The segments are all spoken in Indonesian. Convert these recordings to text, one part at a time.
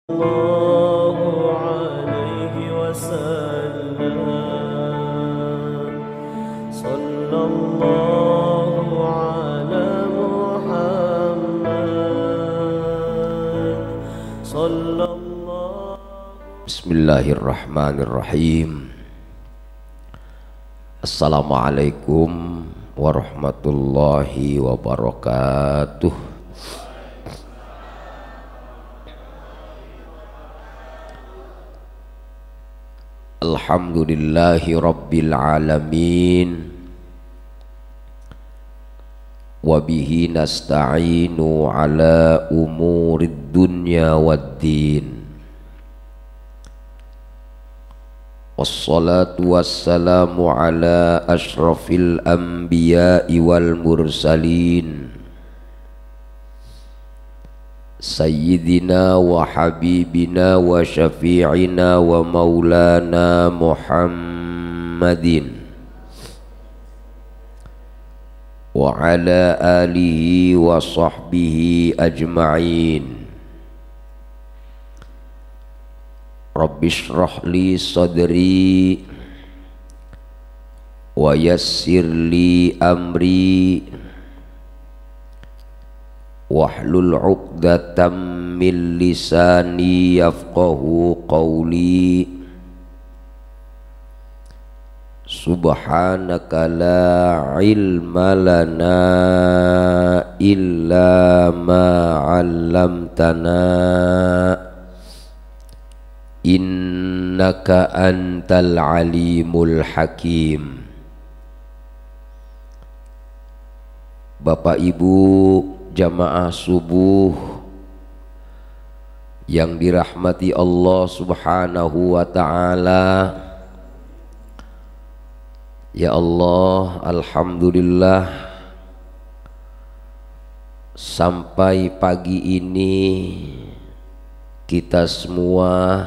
الله عليه وسلم صلى الله على محمد صلى الله. Bismillahirrahmanirrahim. Assalamualaikum warahmatullahi wabarakatuh. Alhamdulillahi rabbil alamin. Wabihi nasta'inu ala umurid dunya waddin. Wassalatu wassalamu ala ashrafil anbiya'i wal mursalin Sayyidina wa habibina wa syafi'ina wa maulana Muhammadin wa ala alihi wa sahbihi ajma'in. Rabbi shrah li sadri wa yassir li amri wahlul 'uqdatam min lisani yafqahu qawli. Subhanaka la ilma lana illa ma 'allamtana innaka antal alimul hakim. Bapak Ibu jamaah subuh yang dirahmati Allah subhanahu wa ta'ala, ya Allah, alhamdulillah sampai pagi ini kita semua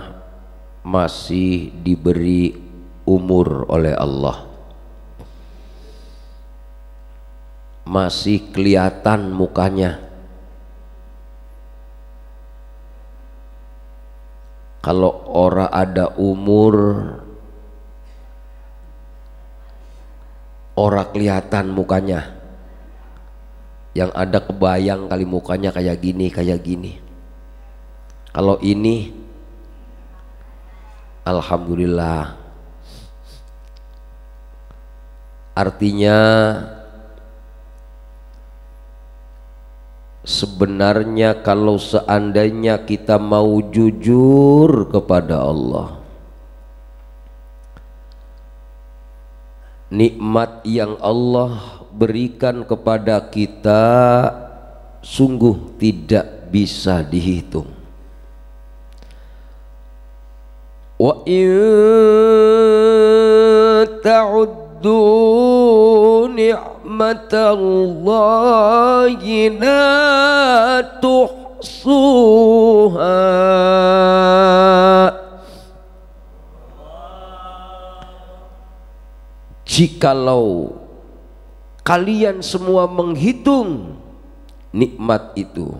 masih diberi umur oleh Allah, masih kelihatan mukanya. Kalau orang ada umur, orang kelihatan mukanya, yang ada kebayang kali mukanya kayak gini, kayak gini. Kalau ini alhamdulillah, artinya sebenarnya kalau seandainya kita mau jujur kepada Allah, nikmat yang Allah berikan kepada kita sungguh tidak bisa dihitung. Wa in ta'uddu ni'matallahi la tuhsuha. Jikalau kalian semua menghitung nikmat itu,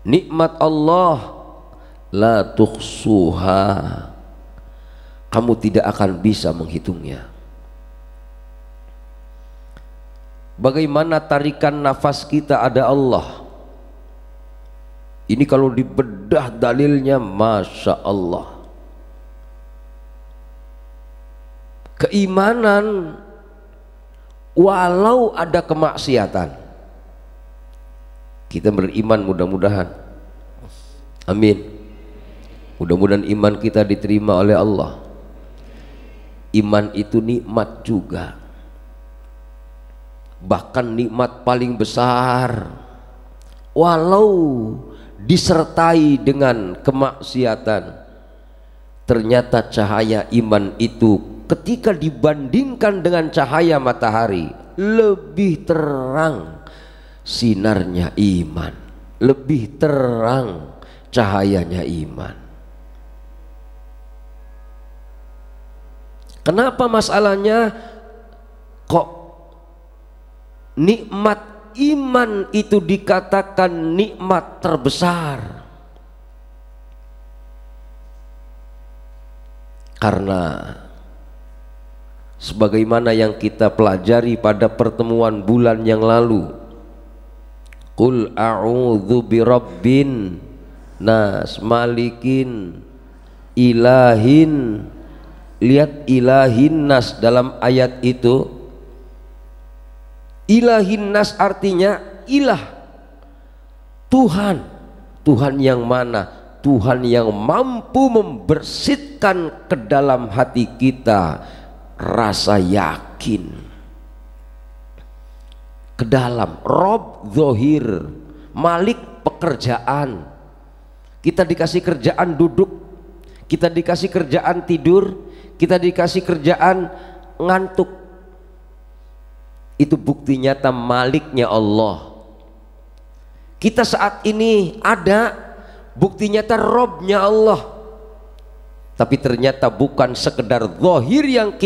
nikmat Allah, la tuhsuha, kamu tidak akan bisa menghitungnya. Bagaimana tarikan nafas kita ada Allah. Ini kalau dibedah dalilnya, Masya Allah. Keimanan walau ada kemaksiatan, kita beriman, mudah-mudahan, amin, mudah-mudahan iman kita diterima oleh Allah. Iman itu nikmat juga, bahkan nikmat paling besar. Walau disertai dengan kemaksiatan, ternyata cahaya iman itu ketika dibandingkan dengan cahaya matahari lebih terang sinarnya iman, lebih terang cahayanya iman. Kenapa masalahnya kok nikmat iman itu dikatakan nikmat terbesar? Karena sebagaimana yang kita pelajari pada pertemuan bulan yang lalu, Qul a'udzu birabbin nas, malikin, ilahin. Lihat ilahin nas dalam ayat itu. Ilahin nas artinya ilah, Tuhan. Tuhan yang mana? Tuhan yang mampu membersihkan ke dalam hati kita rasa yakin. Ke dalam Rob Zohir, Malik pekerjaan. Kita dikasih kerjaan duduk, kita dikasih kerjaan tidur, kita dikasih kerjaan ngantuk. Itu bukti nyata Maliknya Allah. Kita saat ini ada bukti nyata Robnya Allah. Tapi ternyata bukan sekedar zahir yang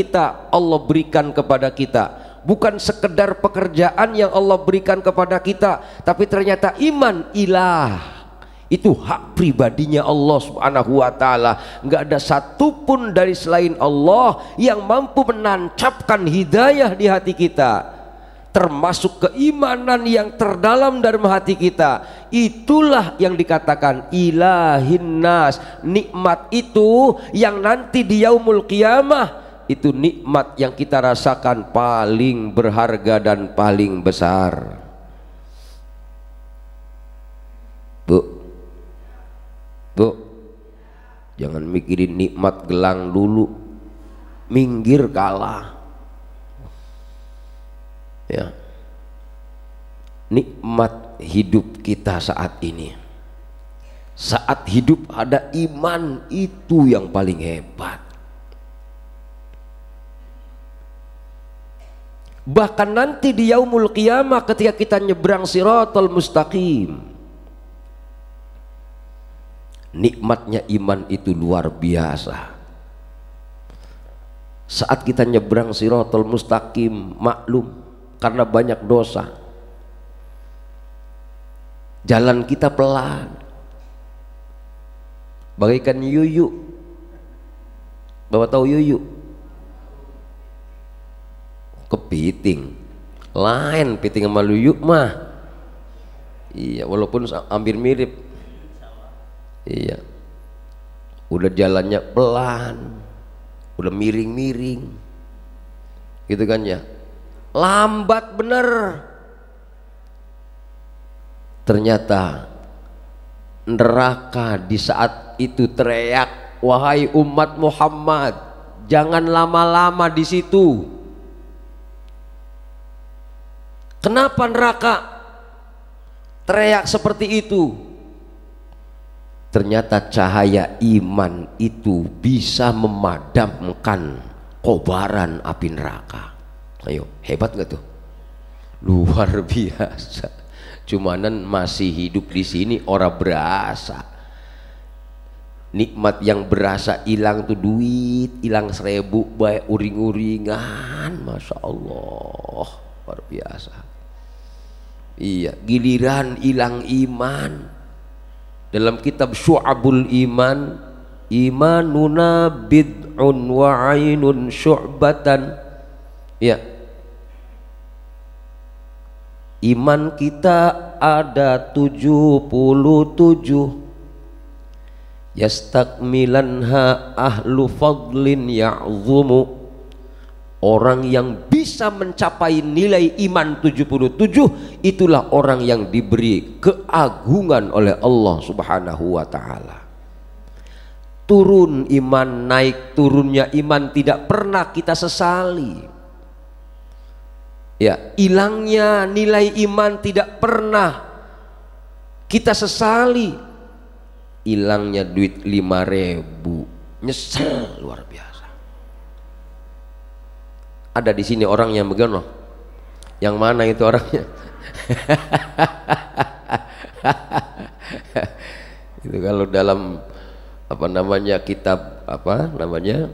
Allah berikan kepada kita, bukan sekedar pekerjaan yang Allah berikan kepada kita, tapi ternyata iman ilah itu hak pribadinya Allah Subhanahu wa ta'ala. Nggak ada satupun dari selain Allah yang mampu menancapkan hidayah di hati kita, termasuk keimanan yang terdalam dalam hati kita. Itulah yang dikatakan ilahin nas. Nikmat itu yang nanti di yaumul qiyamah, itu nikmat yang kita rasakan paling berharga dan paling besar. Bu, jangan mikirin nikmat gelang dulu, minggir kalah. Ya, nikmat hidup kita saat ini, saat hidup ada iman, itu yang paling hebat. Bahkan nanti di yaumul qiyamah ketika kita nyebrang siratal mustaqim, nikmatnya iman itu luar biasa. Saat kita nyebrang siratal mustaqim, maklum karena banyak dosa, jalan kita pelan, bagaikan yuyu. Bapak tahu yuyu? Kepiting lain, piting sama yuyu mah iya, walaupun hampir mirip. Iya, udah jalannya pelan, udah miring-miring gitu kan ya, lambat bener. Ternyata neraka di saat itu teriak, wahai umat Muhammad, jangan lama-lama di situ. Kenapa neraka teriak seperti itu? Ternyata cahaya iman itu bisa memadamkan kobaran api neraka. Ayo, hebat gak tuh? Luar biasa. Cumanan masih hidup di sini orang berasa. Nikmat yang berasa hilang tuh duit, hilang 1000 baik uring-uringan, masya Allah, luar biasa. Iya, giliran hilang iman. Dalam kitab Syu'abul Iman, imanuna bid'un wa ainun syu'batan. Ya, iman kita ada 77. Yastakmilanha ahlu fadlin ya'zumu. Orang yang bisa mencapai nilai iman 77, itulah orang yang diberi keagungan oleh Allah Subhanahu wa ta'ala. Turun iman, naik turunnya iman tidak pernah kita sesali. Ya, hilangnya nilai iman tidak pernah kita sesali. Hilangnya duit 5.000, nyesel luar biasa. Ada di sini orang yang begono. Yang mana itu orangnya? Itu kalau dalam apa namanya kitab apa namanya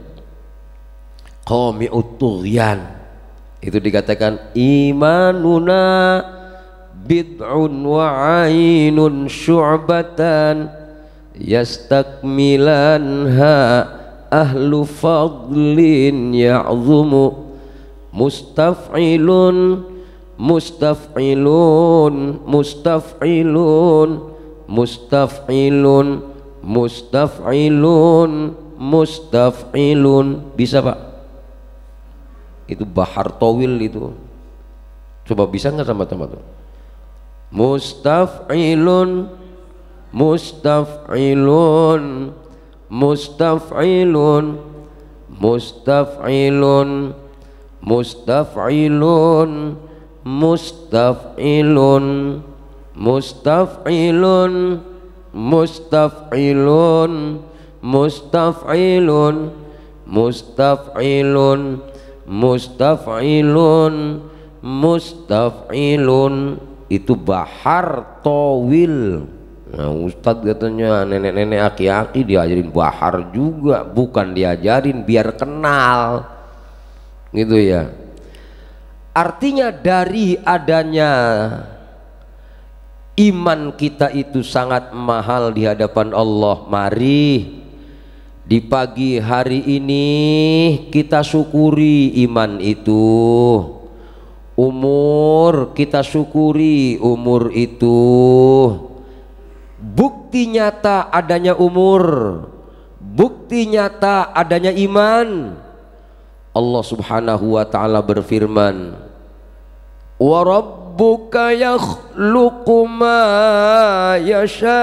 Qami'ut Tughyan, itu dikatakan imanuna bid'un wa ainun syu'batan yastakmilanha ahlu fadlin ya'zumu mustaf'ilun mustaf'ilun mustaf'ilun mustaf'ilun mustaf'ilun mustaf'ilun. Bisa Pak? Itu bahar tawil itu. Coba bisa nggak sama-sama tuh? Mustaf'ilun mustaf'ilun mustaf'ilun mustaf'ilun mustaf'ilun mustaf'ilun mustaf'ilun mustaf'ilun mustaf'ilun mustaf'ilun mustaf'ilun mustaf'ilun. Itu bahar tawil. Nah, Ustadz katanya nenek-nenek aki-aki diajarin bahar juga, bukan diajarin biar kenal gitu ya. Artinya dari adanya iman kita itu sangat mahal di hadapan Allah. Mari di pagi hari ini kita syukuri iman itu. Umur kita syukuri umur itu. Bukti nyata adanya umur, bukti nyata adanya iman. Allah Subhanahu wa ta'ala berfirman, wa rabbuka yakhluqu ma yasha'u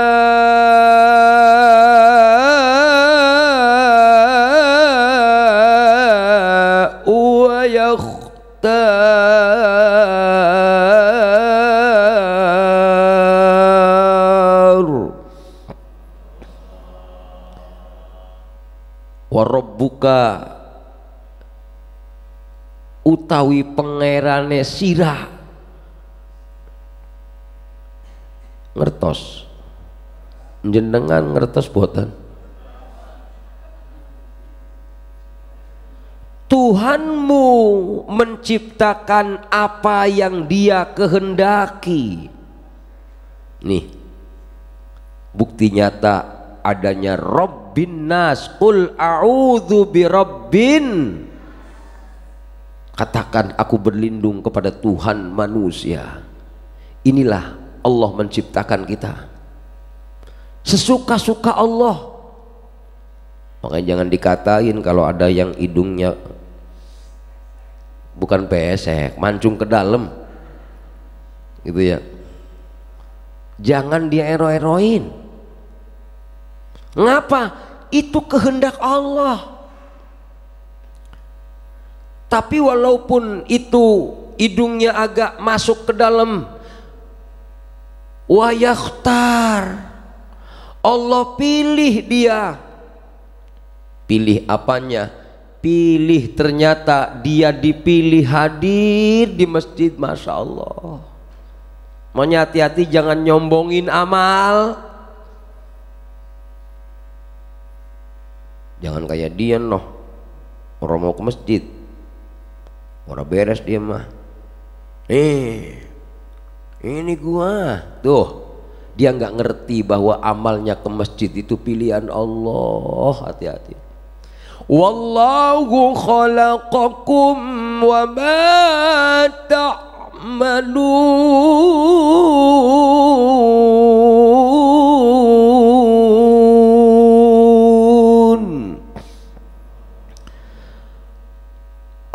wa yakhtar. Wa rabbuka utawi pangerane sirah ngertos jenengan ngertos boten Tuhanmu menciptakan apa yang Dia kehendaki. Nih bukti nyata adanya Rabbin nas, qul a'udzu birabbin. Katakan aku berlindung kepada Tuhan manusia. Inilah Allah menciptakan kita sesuka-suka Allah. Makanya jangan dikatain kalau ada yang hidungnya bukan pesek, mancung ke dalam gitu ya. Jangan dia ero-eroin. Ngapa? Itu kehendak Allah. Tapi walaupun itu hidungnya agak masuk ke dalam, wa yakhtar, Allah pilih dia. Pilih apanya? Pilih ternyata dia dipilih hadir di masjid. Masya Allah. Makanya hati-hati jangan nyombongin amal. Jangan kayak dia noh, orang mau ke masjid orang beres dia mah, ini gua tuh, dia nggak ngerti bahwa amalnya ke masjid itu pilihan Allah. Hati-hati. Wallahu khalaqakum wa ma ta'malun.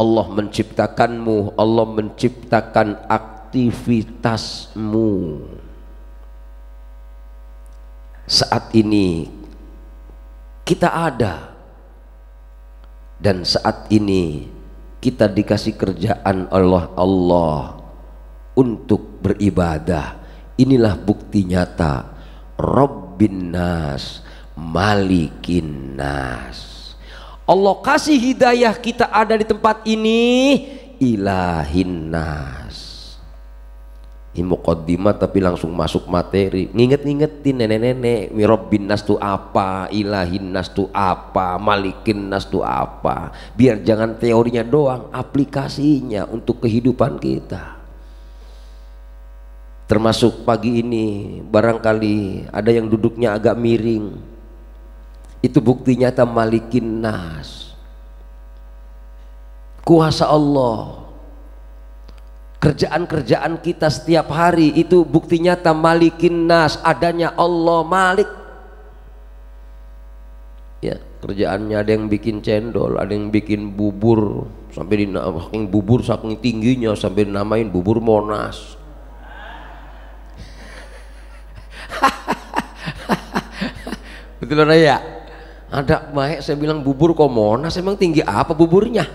Allah menciptakanmu, Allah menciptakan aktivitasmu. Saat ini kita ada, dan saat ini kita dikasih kerjaan oleh Allah untuk beribadah. Inilah bukti nyata Rabbin nas, Malikin nas. Allah kasih hidayah kita ada di tempat ini, Ilahin nas. Ini muqaddimah tapi langsung masuk materi. Nginget-ngingetin nenek-nenek, Rabbin nas itu apa, Ilahin nas itu apa, Malikin nas itu apa. Biar jangan teorinya doang, aplikasinya untuk kehidupan kita. Termasuk pagi ini barangkali ada yang duduknya agak miring. Itu bukti nyata malikin nas, kuasa Allah. Kerjaan-kerjaan kita setiap hari itu bukti nyata malikin nas, adanya Allah Malik. Ya, kerjaannya ada yang bikin cendol, ada yang bikin bubur sampai dinamain bubur saking tingginya sampai dinamain bubur Monas. Betul ya? Ada baik saya bilang bubur kok Monas, emang tinggi apa buburnya?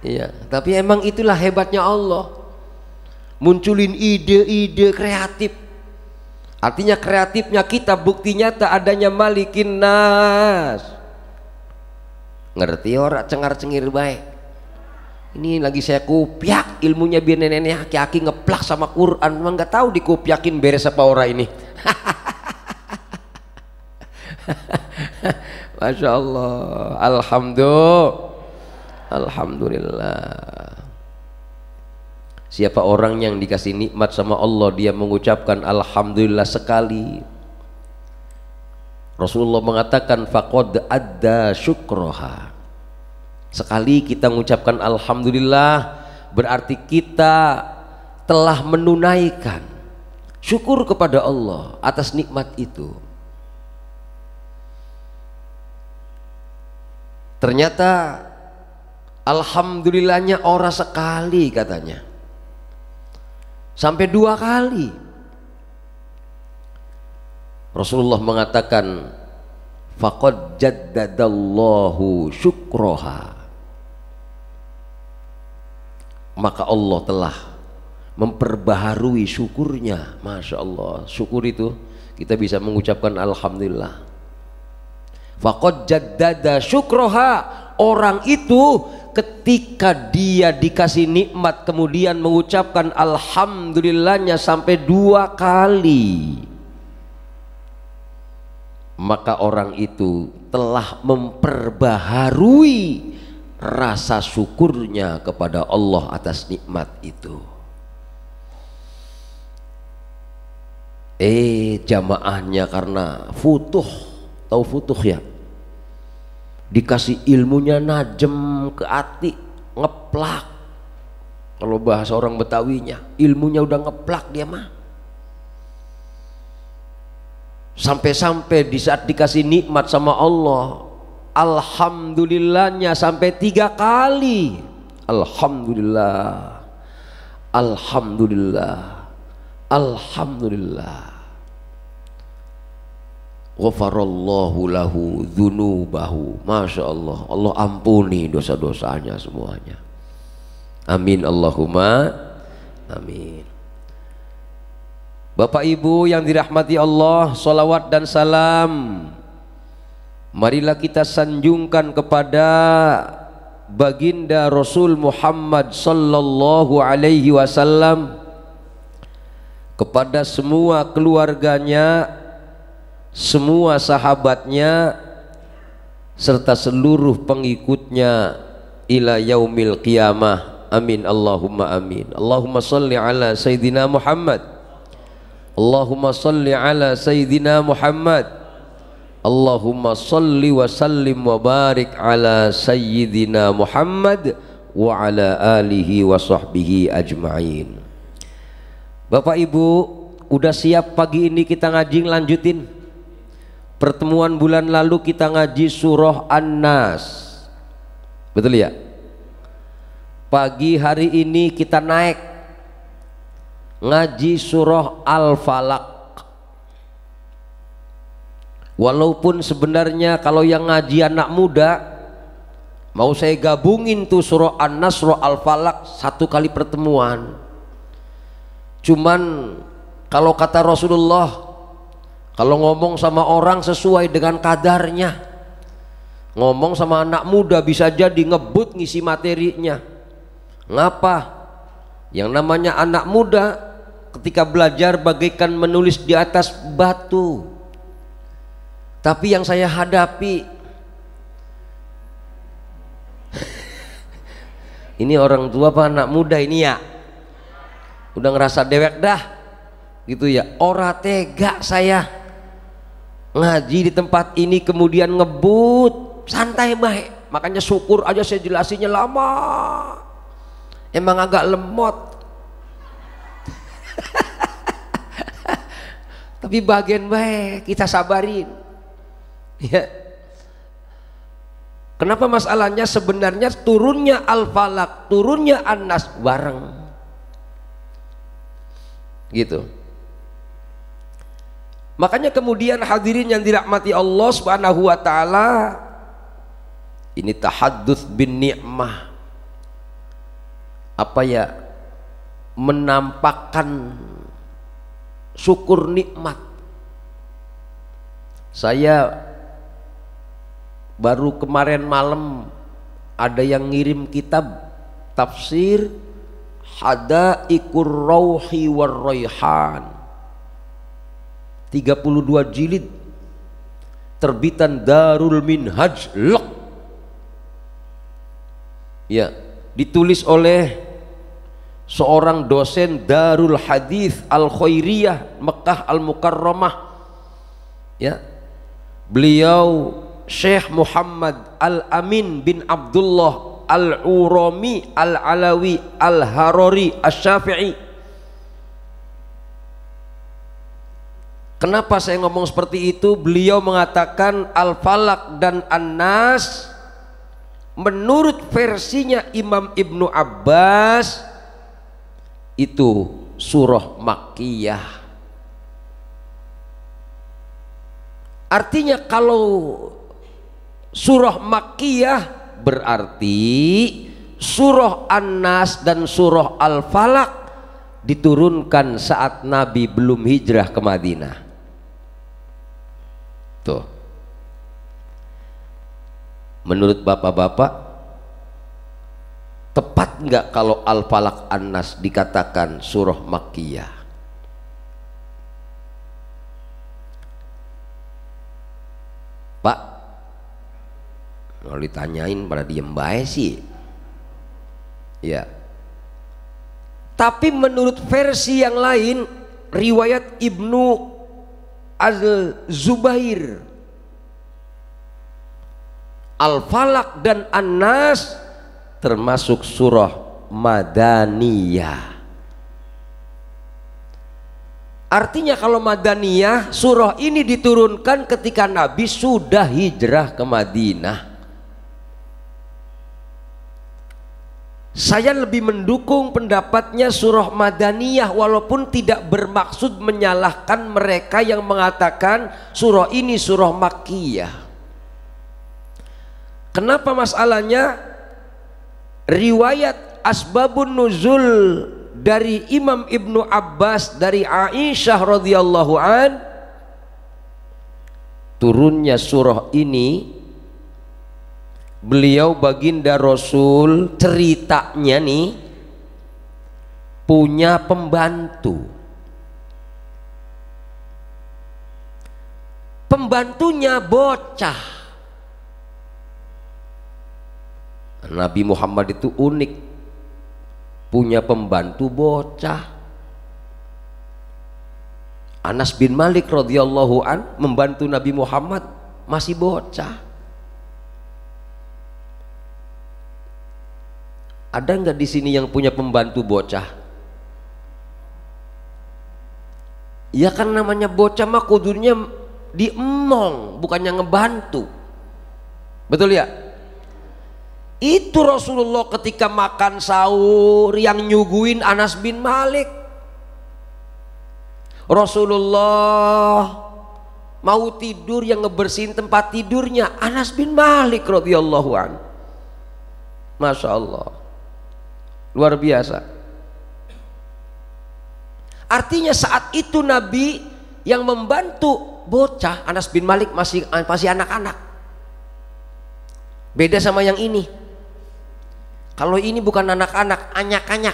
Iya, tapi emang itulah hebatnya Allah. Munculin ide-ide kreatif. Artinya kreatifnya kita bukti nyata adanya malikin nas. Ngerti ora cengar-cengir baik. Ini lagi saya kupyak ilmunya biar nenek-nenek aki-aki ngeplak sama Quran. Memang nggak tahu dikupyakin beres apa ora ini. Masya Allah. Alhamdulillah. Siapa orang yang dikasih nikmat sama Allah, dia mengucapkan alhamdulillah sekali. Rasulullah mengatakan faqad adda syukroha. Sekali kita mengucapkan alhamdulillah berarti kita telah menunaikan syukur kepada Allah atas nikmat itu. Ternyata alhamdulillahnya ora sekali katanya, sampai 2 kali. Rasulullah mengatakan faqad jaddadallahu syukroha, maka Allah telah memperbaharui syukurnya. Masya Allah, syukur itu kita bisa mengucapkan alhamdulillah. Faqad jaddada syukroha, orang itu ketika dia dikasih nikmat kemudian mengucapkan alhamdulillahnya sampai 2 kali, maka orang itu telah memperbaharui rasa syukurnya kepada Allah atas nikmat itu. Jamaahnya karena futuh, tahu futuh ya, dikasih ilmunya najem ke hati, ngeplak. Kalau bahasa orang Betawinya, ilmunya udah ngeplak dia mah. Sampai-sampai di saat dikasih nikmat sama Allah, alhamdulillahnya sampai 3 kali. Alhamdulillah, alhamdulillah, alhamdulillah. Ghafarallahu lahu dzunubahu. Masya Allah, Allah ampuni dosa-dosanya semuanya. Amin Allahumma amin. Bapak Ibu yang dirahmati Allah, salawat dan salam marilah kita sanjungkan kepada baginda Rasul Muhammad sallallahu alaihi wasallam, kepada semua keluarganya, semua sahabatnya, serta seluruh pengikutnya ila yaumil qiyamah. Amin Allahumma amin. Allahumma salli ala Sayyidina Muhammad, Allahumma salli ala Sayyidina Muhammad, Allahumma salli wa sallim wa barik ala Sayyidina Muhammad wa ala alihi wa sahbihi ajma'in. Bapak Ibu, udah siap pagi ini kita ngaji lanjutin? Pertemuan bulan lalu kita ngaji surah An-Nas, betul ya? Pagi hari ini kita naik ngaji surah Al-Falaq. Walaupun sebenarnya kalau yang ngaji anak muda, mau saya gabungin tuh surah An-Nas, surah Al-Falaq 1 kali pertemuan. Cuman kalau kata Rasulullah, kalau ngomong sama orang sesuai dengan kadarnya. Ngomong sama anak muda bisa jadi ngebut ngisi materinya. Ngapa? Yang namanya anak muda ketika belajar bagaikan menulis di atas batu. Tapi yang saya hadapi ini orang tua apa anak muda ini ya, udah ngerasa dewek dah gitu ya, ora tega saya ngaji di tempat ini kemudian ngebut, santai baik. Makanya syukur aja saya jelasinnya lama, emang agak lemot. Tapi bagian baik, kita sabarin ya. Kenapa masalahnya? Sebenarnya turunnya Al-Falaq, turunnya An-Nas bareng gitu. Makanya kemudian hadirin yang dirahmati Allah Subhanahu wa taala, ini tahadduts bin ni'mah, apa ya, menampakkan syukur nikmat. Saya baru kemarin malam ada yang ngirim kitab tafsir Hadaiqur Rauhi war Raihan, 32 jilid, terbitan Darul Minhaj Lok ya, ditulis oleh seorang dosen Darul Hadis Al Khairiyah Mekah Al Mukarramah ya. Beliau Syekh Muhammad Al Amin bin Abdullah Al Urami Al Alawi Al Harori Asy-Syafi'i. Kenapa saya ngomong seperti itu? Beliau mengatakan Al-Falaq dan An-Nas menurut versinya Imam Ibnu Abbas itu surah Makkiyah. Artinya kalau surah Makkiyah berarti surah An-Nas dan surah Al-Falaq diturunkan saat Nabi belum hijrah ke Madinah. Tuh, menurut bapak-bapak, tepat nggak kalau Al-Falaq An-Nas dikatakan surah Makkiyah? Pak, kalau ditanyain pada diem bae sih ya. Tapi menurut versi yang lain, riwayat Ibnu Al-Zubair, Al-Falaq dan An-Nas termasuk surah Madaniyah. Artinya kalau Madaniyah, surah ini diturunkan ketika Nabi sudah hijrah ke Madinah. Saya lebih mendukung pendapatnya surah Madaniyah, walaupun tidak bermaksud menyalahkan mereka yang mengatakan surah ini surah Makkiyah. Kenapa masalahnya? Riwayat asbabun nuzul dari Imam Ibnu Abbas dari Aisyah radhiyallahu an, turunnya surah ini, beliau baginda Rasul ceritanya nih punya pembantu. Pembantunya bocah. Nabi Muhammad itu unik, punya pembantu bocah. Anas bin Malik radhiyallahu an membantu Nabi Muhammad masih bocah. Ada nggak di sini yang punya pembantu bocah? Ya kan namanya bocah mah kudunya diemong, bukannya ngebantu. Betul ya? Itu Rasulullah ketika makan sahur yang nyuguin Anas bin Malik. Rasulullah mau tidur, yang ngebersihin tempat tidurnya Anas bin Malik radhiyallahu an. Masya Allah, luar biasa. Artinya saat itu Nabi yang membantu bocah, Anas bin Malik masih anak-anak. Beda sama yang ini. Kalau ini bukan anak-anak, anyak-anyak.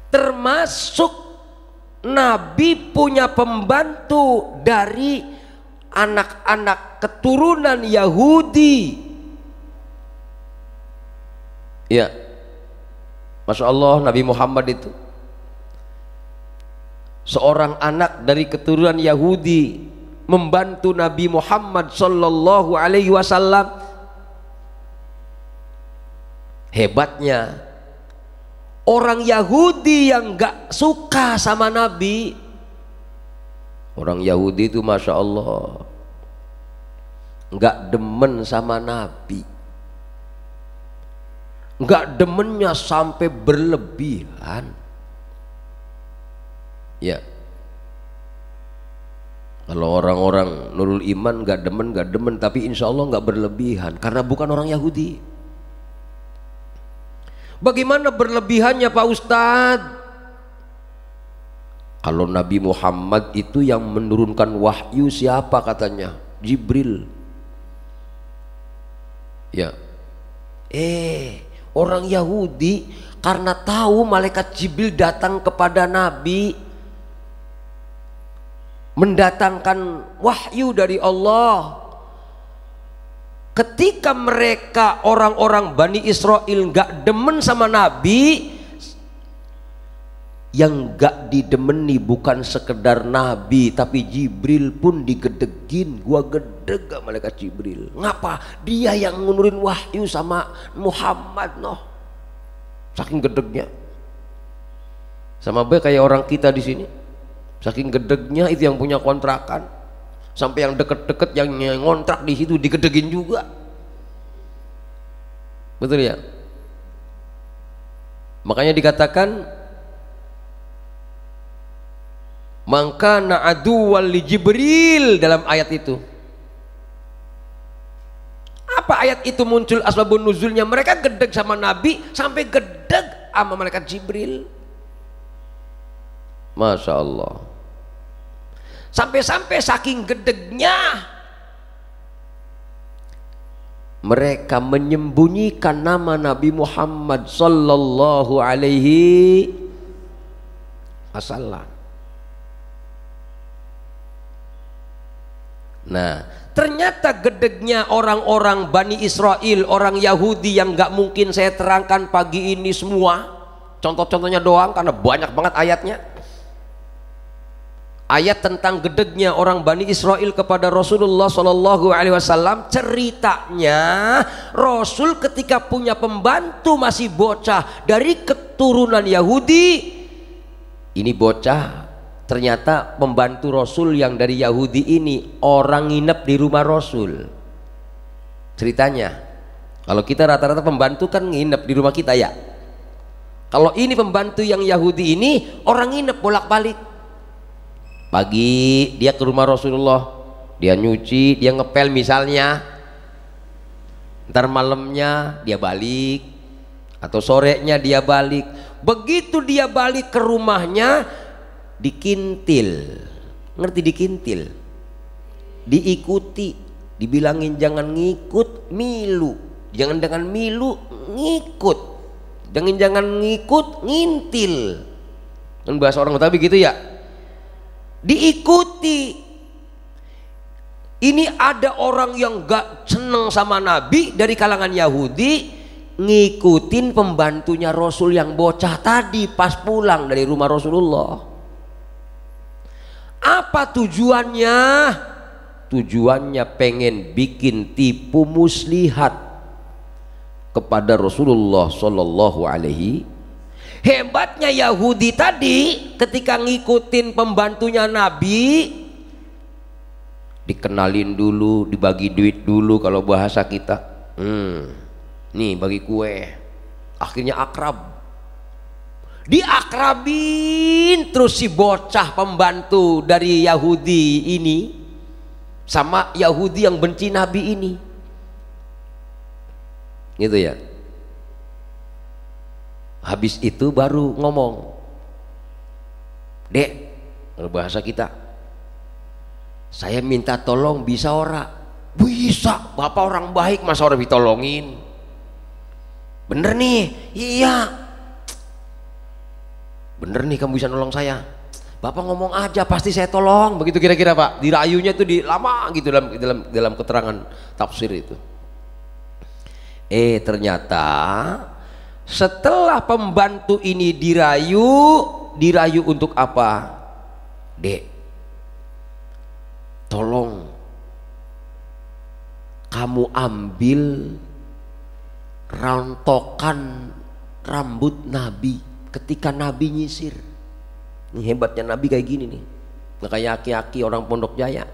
Termasuk Nabi punya pembantu dari anak-anak keturunan Yahudi. Ya, Masya Allah, Nabi Muhammad itu seorang anak dari keturunan Yahudi membantu Nabi Muhammad sallallahu alaihi wasallam. Hebatnya orang Yahudi yang gak suka sama Nabi, orang Yahudi itu Masya Allah gak demen sama Nabi, gak demennya sampai berlebihan. Ya, kalau orang-orang nurul iman gak demen, tapi insya Allah gak berlebihan karena bukan orang Yahudi. Bagaimana berlebihannya Pak Ustadz? Kalau Nabi Muhammad itu yang menurunkan wahyu siapa katanya? Jibril. Ya. Orang Yahudi karena tahu malaikat Jibril datang kepada Nabi mendatangkan wahyu dari Allah. Ketika mereka orang-orang Bani Israel gak demen sama Nabi, yang gak didemeni bukan sekedar Nabi tapi Jibril pun digedegin. Gua gedeg gak malaikat Jibril. Ngapa? Dia yang ngunurin wahyu sama Muhammad noh. Saking gedegnya. Sama kayak orang kita di sini. Saking gedegnya itu yang punya kontrakan, sampai yang deket-deket yang ngontrak di situ digedegin juga. Betul ya? Makanya dikatakan maka na'adu wali Jibril dalam ayat itu. Apa ayat itu muncul asbabun nuzulnya? Mereka gedeg sama Nabi sampai gedeg sama malaikat Jibril. Masya Allah. Sampai-sampai saking gedegnya mereka menyembunyikan nama Nabi Muhammad sallallahu alaihi wasallam. Nah, ternyata gedegnya orang-orang Bani Israel, orang Yahudi yang gak mungkin saya terangkan pagi ini semua. Contoh-contohnya doang karena banyak banget ayatnya. Ayat tentang gedegnya orang Bani Israel kepada Rasulullah Shallallahu Alaihi Wasallam, ceritanya Rasul ketika punya pembantu masih bocah dari keturunan Yahudi. Ini bocah, ternyata pembantu Rasul yang dari Yahudi ini orang nginep di rumah Rasul. Ceritanya, kalau kita rata-rata pembantu kan nginep di rumah kita ya. Kalau ini pembantu yang Yahudi ini orang nginep bolak-balik. Pagi dia ke rumah Rasulullah, dia nyuci, dia ngepel misalnya, ntar malamnya dia balik atau sorenya dia balik. Begitu dia balik ke rumahnya dikintil, ngerti dikintil, diikuti, dibilangin jangan ngikut milu, jangan milu ngikut, jangan ngikut ngintil, kan bahasa orang Betawi gitu ya. Diikuti. Ini ada orang yang gak seneng sama Nabi dari kalangan Yahudi, ngikutin pembantunya Rasul yang bocah tadi pas pulang dari rumah Rasulullah. Apa tujuannya? Tujuannya pengen bikin tipu muslihat kepada Rasulullah Sallallahu Alaihi. Hebatnya Yahudi tadi ketika ngikutin pembantunya Nabi, dikenalin dulu, dibagi duit dulu kalau bahasa kita. Nih bagi kue. Akhirnya akrab. Diakrabin terus si bocah pembantu dari Yahudi ini sama Yahudi yang benci Nabi ini. Gitu ya. Habis itu baru ngomong, Dek, bahasa kita, saya minta tolong bisa ora? Bisa, Bapak orang baik masa orang ditolongin? Bener nih, iya. Bener nih kamu bisa nolong saya. Bapak ngomong aja pasti saya tolong, begitu kira-kira Pak. Dirayunya itu di lama gitu dalam keterangan tafsir itu. Ternyata setelah pembantu ini dirayu untuk apa? Dek, tolong kamu ambil rontokan rambut Nabi ketika Nabi nyisir. Ini hebatnya Nabi kayak gini nih, nggak kayak aki-aki orang Pondok Jaya,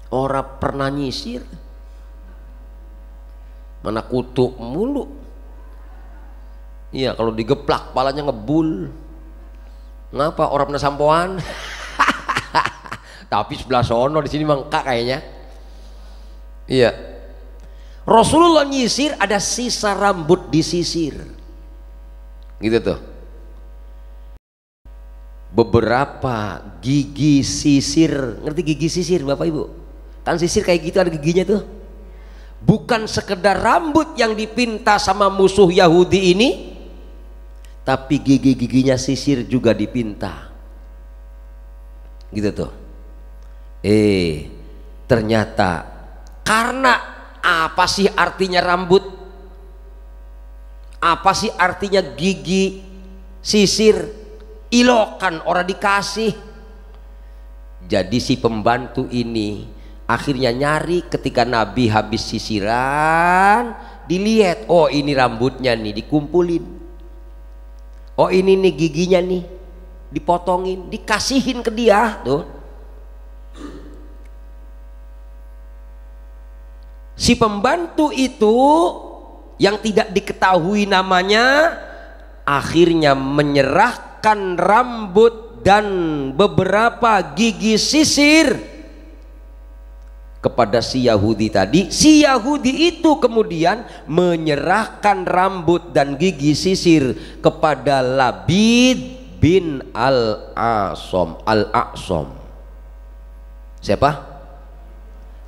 orang pernah nyisir, mana kutuk mulu. Iya, kalau digeplak palanya ngebul. Ngapa orang pernah sampoan? Tapi sebelah sono, di sini mangkak kayaknya. Iya, Rasulullah nyisir ada sisa rambut disisir, gitu tuh. Beberapa gigi sisir, ngerti gigi sisir Bapak Ibu? Kan sisir kayak gitu ada giginya tuh. Bukan sekedar rambut yang dipinta sama musuh Yahudi ini, tapi gigi-giginya sisir juga dipinta, gitu tuh. Ternyata karena apa sih artinya rambut? Apa sih artinya gigi sisir? Ilokan orang dikasih. Jadi si pembantu ini akhirnya nyari ketika Nabi habis sisiran, dilihat, oh ini rambutnya nih, dikumpulin. Oh ini nih giginya nih, dipotongin, dikasihin ke dia tuh. Si pembantu itu yang tidak diketahui namanya akhirnya menyerahkan rambut dan beberapa gigi sisir kepada si Yahudi tadi. Si Yahudi itu kemudian menyerahkan rambut dan gigi sisir kepada Labid bin Al-A'sam. Al-A'sam siapa?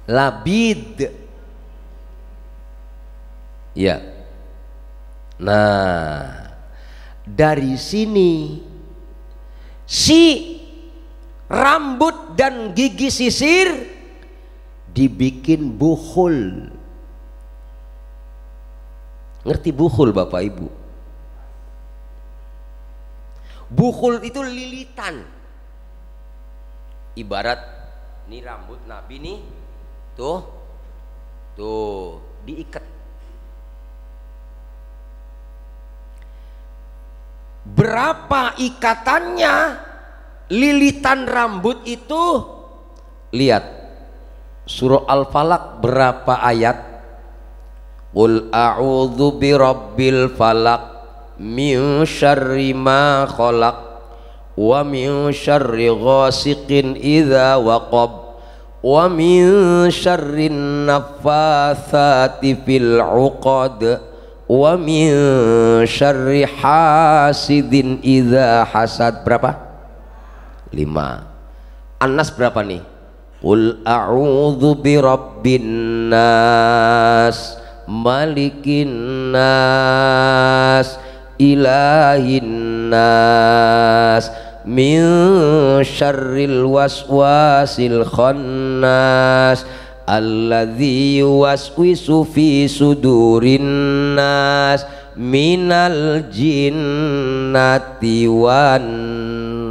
Labid. Ya. Nah, dari sini si rambut dan gigi sisir dibikin bukhul. Ngerti bukhul Bapak Ibu? Bukhul itu lilitan. Ibarat nih rambut Nabi nih, tuh diikat. Berapa ikatannya lilitan rambut itu? Lihat surah Al-Falaq berapa ayat? Qul a'udzu birabbil falaq min syarri ma khalaq wa min syarri ghasiqin idza waqab wa min syarrin naffatsati fil 'uqad wa min syarri hasidin idza hasad. Berapa? 5. An-Nas berapa nih? Qul a'udzu birabbin nas malikin nas ilahin nas min syarril waswasil khannas alladzi yuwaswisu fi sudurin nas minal jinnati wan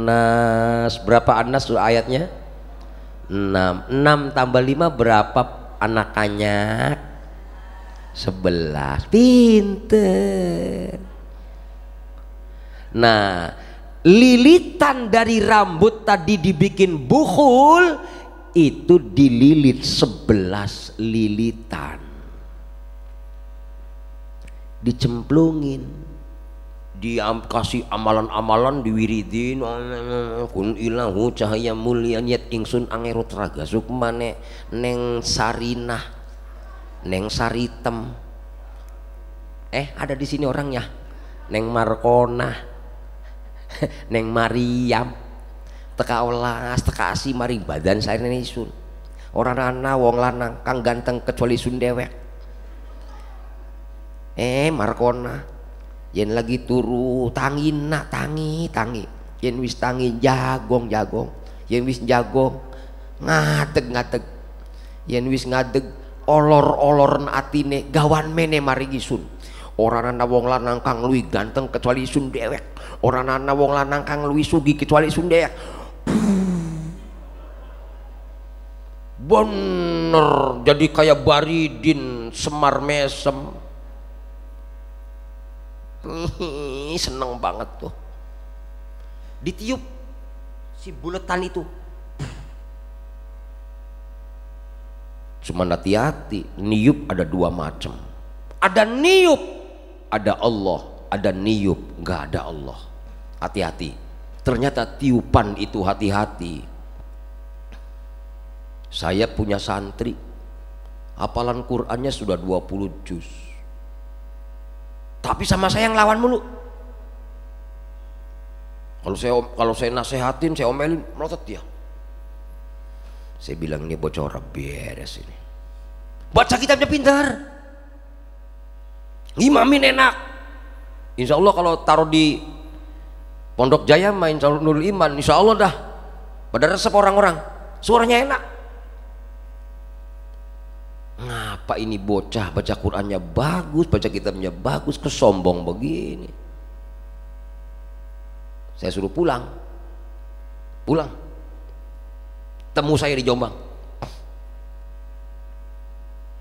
nas. Berapa An-Nas ayatnya? 6. 6 tambah 5 berapa anakannya? 11. Pinter. Nah, lilitan dari rambut tadi dibikin bukhul, itu dililit 11 lilitan, dicemplungin, dikasih amalan-amalan, diwiridin, kun ilahu cahaya mulia niat ingsun angerut raga sukmane neng sarinah neng saritem. Ada di sini orangnya, neng Markona, neng Mariam, teka olas teka asi mari badan saya ini sun orang ana wong lanang kang ganteng kecuali sun dewek. Markona yen lagi turu tangi yen wis tangi jagong yen wis jagong ngadeg yen wis ngadeg olor atine gawan mene mari gisun. Orang ana wong lanang kang luwih ganteng kecuali sun dewek, orang ana wong lanang kang luwih sugih kecuali sun dewek. bener jadi kayak Baridin Semar Mesem. Seneng banget tuh ditiup si buletan itu. Cuman hati-hati, niup ada dua macam. Ada niup, ada Allah. Ada niup, nggak ada Allah. Hati-hati. Ternyata tiupan itu hati-hati. Saya punya santri, hafalan Qur'annya sudah 20 juz. Tapi sama saya yang lawan mulu. Kalau saya nasehatin, saya omelin, melotot dia. Saya bilang ini bocor beres ini. Baca kitabnya pintar, ngimamin enak. Insya Allah kalau taruh di Pondok Jaya main Nurul Iman, insya Allah dah pada resep orang-orang. Suaranya enak. Ngapa ini bocah baca Qur'annya bagus, baca kitabnya bagus, kesombong begini. Saya suruh pulang. Temu saya di Jombang.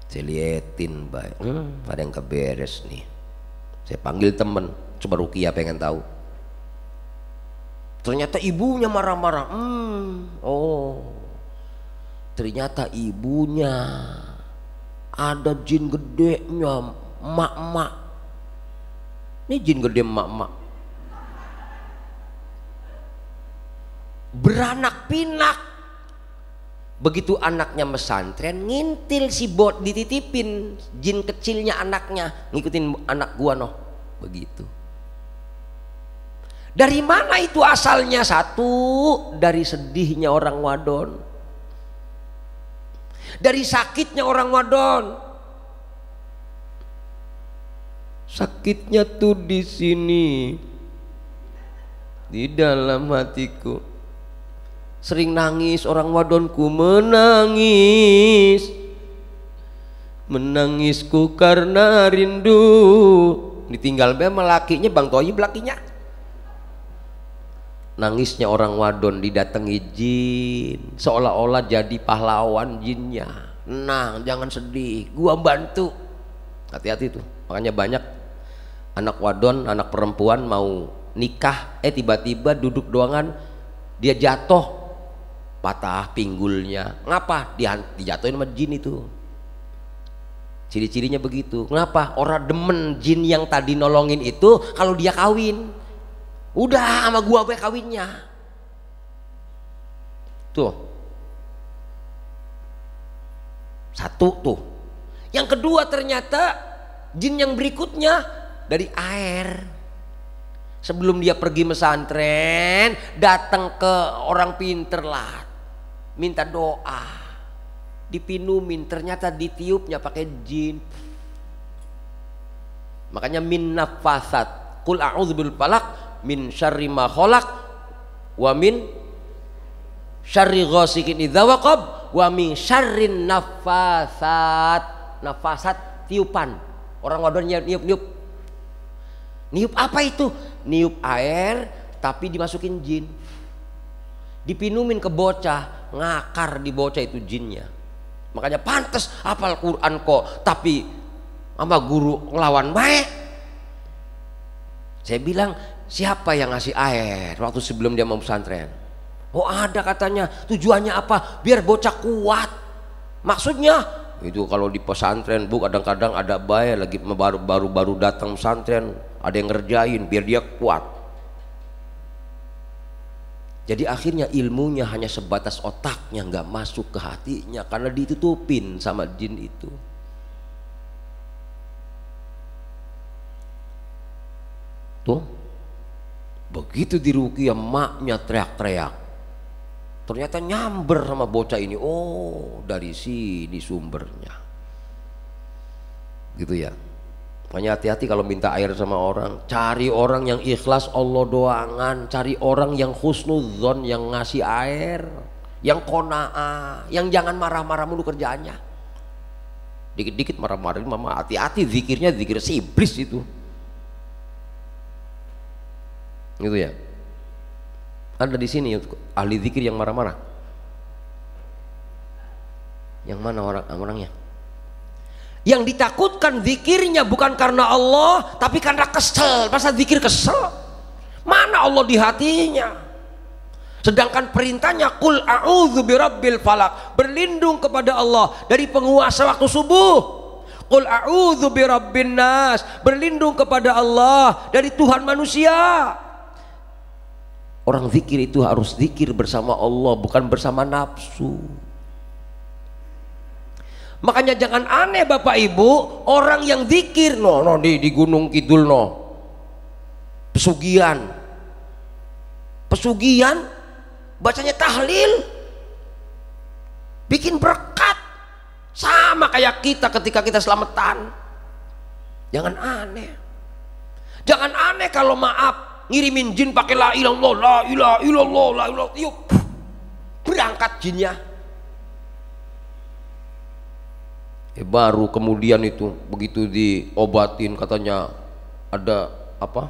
Saya liatin baik, ada yang keberes nih. Saya panggil temen, coba Rukia pengen tahu. Ternyata ibunya marah-marah. Oh, ternyata ibunya ada jin gedenya, mak-mak. Ini jin gede mak-mak. Beranak pinak. Begitu anaknya mesantren, ngintil si bot, dititipin jin kecilnya anaknya, ngikutin anak gua noh. Begitu. Dari mana itu asalnya? Satu, dari sedihnya orang wadon, dari sakitnya orang wadon. Sakitnya tuh di sini, di dalam hatiku. Sering nangis orang wadonku, menangisku karena rindu. Ditinggal sama lakinya, Bang Toyib lakinya. Nangisnya orang wadon didatangi jin, seolah-olah jadi pahlawan jinnya. Nah, jangan sedih, gua bantu. Hati-hati tuh. Makanya banyak anak wadon, anak perempuan mau nikah, tiba-tiba duduk doangan dia jatuh, patah pinggulnya. Ngapa? Dijatuhin sama jin itu. Ciri-cirinya begitu. Kenapa? Orang demen jin yang tadi nolongin itu kalau dia kawin. Udah sama gua gue kawinnya. Tuh. Satu tuh. Yang kedua ternyata jin yang berikutnya dari air. Sebelum dia pergi mesantren, datang ke orang pinter lah, minta doa, dipinumin, ternyata ditiupnya pakai jin. Makanya min nafasat, qul a'udzubil falaq min syarri ma khalaq wa min syarri ghasikin idza waqab wa min syarrin nafasat. Nafasat tiupan. Orang wadon niup. Niup apa itu? Niup air tapi dimasukin jin. Dipinumin ke bocah, ngakar di bocah itu jinnya. Makanya pantas hafal Quran kok tapi sama guru ngelawan baik. Saya bilang, siapa yang ngasih air waktu sebelum dia mau pesantren? Oh ada katanya. Tujuannya apa? Biar bocah kuat. Maksudnya itu kalau di pesantren Bu kadang-kadang ada bayi lagi baru datang pesantren, ada yang ngerjain biar dia kuat. Jadi akhirnya ilmunya hanya sebatas otaknya, nggak masuk ke hatinya karena ditutupin sama jin itu. Tuh, begitu diruqyah maknya teriak-teriak. Ternyata nyamber sama bocah ini. Oh, dari sini sumbernya. Gitu ya. Makanya hati-hati kalau minta air sama orang. Cari orang yang ikhlas Allah doangan. Cari orang yang husnudzon, yang ngasih air, yang qanaah, yang jangan marah-marah mulu kerjaannya. Dikit-dikit marah-marahin mama. Hati-hati zikirnya zikir si iblis itu. Gitu ya. Ada di sini ahli zikir yang marah-marah. Yang mana orangnya? Yang ditakutkan zikirnya bukan karena Allah, tapi karena kesel. Masa zikir kesel? Mana Allah di hatinya? Sedangkan perintahnya qul a'udzu birabbil falaq, berlindung kepada Allah dari penguasa waktu subuh. Qul a'udzu birabbin nas, berlindung kepada Allah dari Tuhan manusia. Orang zikir itu harus zikir bersama Allah, bukan bersama nafsu. Makanya jangan aneh Bapak Ibu, orang yang zikir di Gunung Kidul pesugihan bacanya tahlil, bikin berkat, sama kayak kita ketika kita selamatan. Jangan aneh kalau maaf ngirimin jin pakai la ilallah, la ilaha illallah, la ilaha, yuk berangkat jinnya. Baru kemudian itu begitu diobatin katanya ada apa,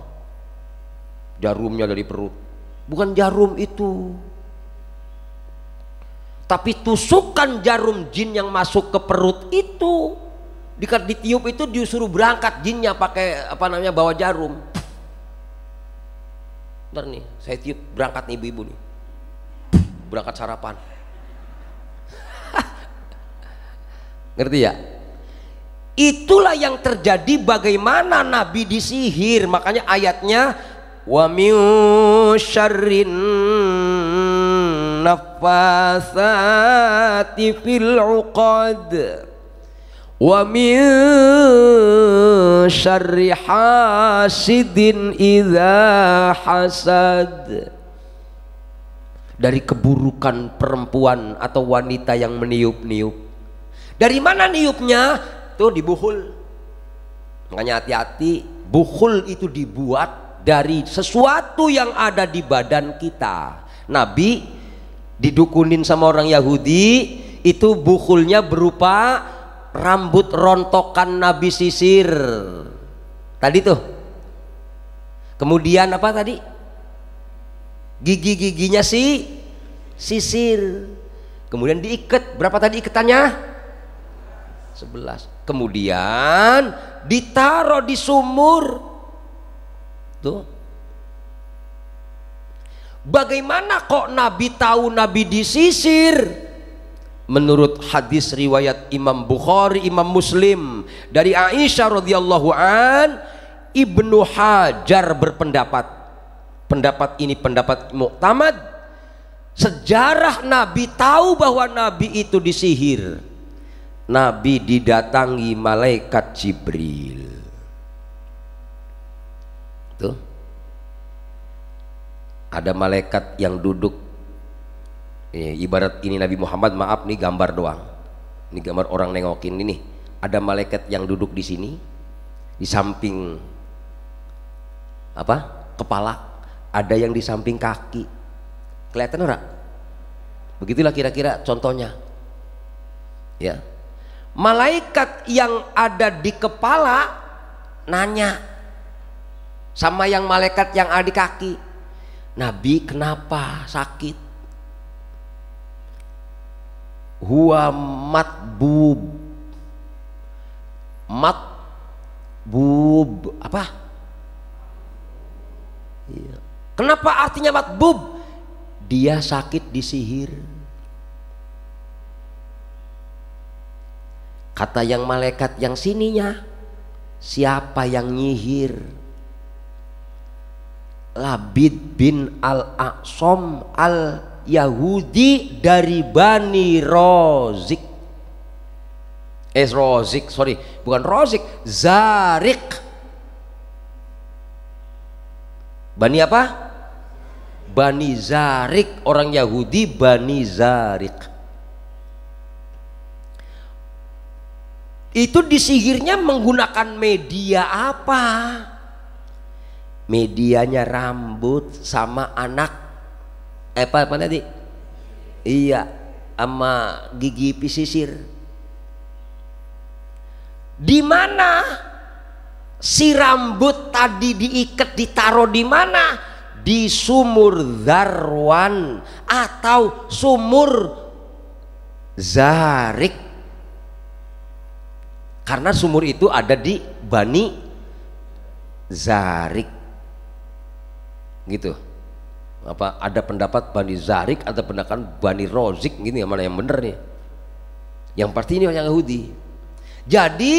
jarumnya dari perut. Bukan jarum itu, tapi tusukan jarum jin yang masuk ke perut itu. Ditiup itu disuruh berangkat jinnya pakai bawa jarum. Ntar nih saya tiup berangkat nih ibu-ibu nih, berangkat sarapan. Ngerti ya? Itulah yang terjadi bagaimana Nabi disihir. Makanya ayatnya wa min syarrin naffasati fil uqad wa min syarri hasidin idza hasad. Dari keburukan perempuan atau wanita yang meniup-niup. Dari mana niupnya? Tuh di buhul. Makanya hati-hati, buhul itu dibuat dari sesuatu yang ada di badan kita. Nabi didukunin sama orang Yahudi, itu buhulnya berupa rambut rontokan Nabi sisir. Tadi tuh. Kemudian apa tadi? Gigi-giginya sisir. Kemudian diikat. Berapa tadi ikatannya? 11. Kemudian ditaruh di sumur. Tuh. Bagaimana kok Nabi tahu Nabi disisir? Menurut hadis riwayat Imam Bukhari, Imam Muslim dari Aisyah radhiyallahu an, Ibnu Hajar berpendapat, pendapat ini pendapat muktamad, sejarah Nabi tahu bahwa Nabi itu disihir. Nabi didatangi malaikat Jibril. Tuh. Ada malaikat yang duduk. Ibarat ini Nabi Muhammad, maaf nih gambar doang. Ini gambar orang nengokin ini. Ada malaikat yang duduk di sini, di samping kepala. Ada yang di samping kaki. Kelihatan ora? Begitulah kira-kira contohnya. Ya. Malaikat yang ada di kepala nanya sama yang malaikat yang ada di kaki, Nabi kenapa sakit? Huwa matbub apa? Kenapa artinya matbub? Dia sakit disihir. Kata yang malaikat yang sininya, siapa yang nyihir? Labid bin al-Aqsam al-Yahudi dari Bani Rozik. Bukan Rozik, Zarik. Bani apa? Bani Zarik, orang Yahudi Bani Zarik. Itu disihirnya menggunakan media apa? Medianya rambut sama anak apa tadi? Iya, sama gigi pisisir. Di mana si rambut tadi diikat, ditaruh di mana? Di sumur Dzarwan atau sumur Zarik, karena sumur itu ada di Bani Zarik gitu. Apa ada pendapat Bani Zarik atau pendapat Bani Rozik gini, yang mana yang bener nih? Yang pasti ini orang Yahudi. Jadi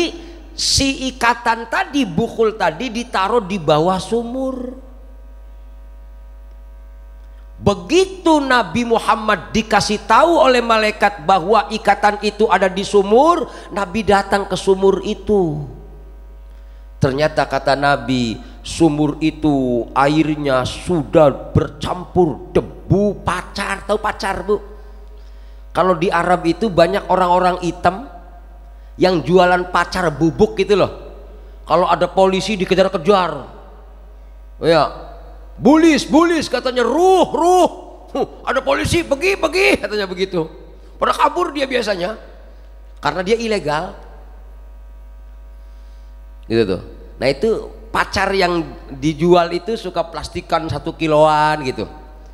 si ikatan tadi, bukhul tadi ditaruh di bawah sumur. Begitu Nabi Muhammad dikasih tahu oleh malaikat bahwa ikatan itu ada di sumur, Nabi datang ke sumur itu. Ternyata kata Nabi, sumur itu airnya sudah bercampur debu pacar. Tahu pacar, Bu? Kalau di Arab itu banyak orang-orang hitam yang jualan pacar bubuk gitu loh. Kalau ada polisi dikejar-kejar, ya, bulis katanya, ruh, ada polisi, pergi katanya begitu. Pada kabur dia biasanya, karena dia ilegal gitu tuh. Nah itu pacar yang dijual itu suka plastikan 1 kiloan gitu,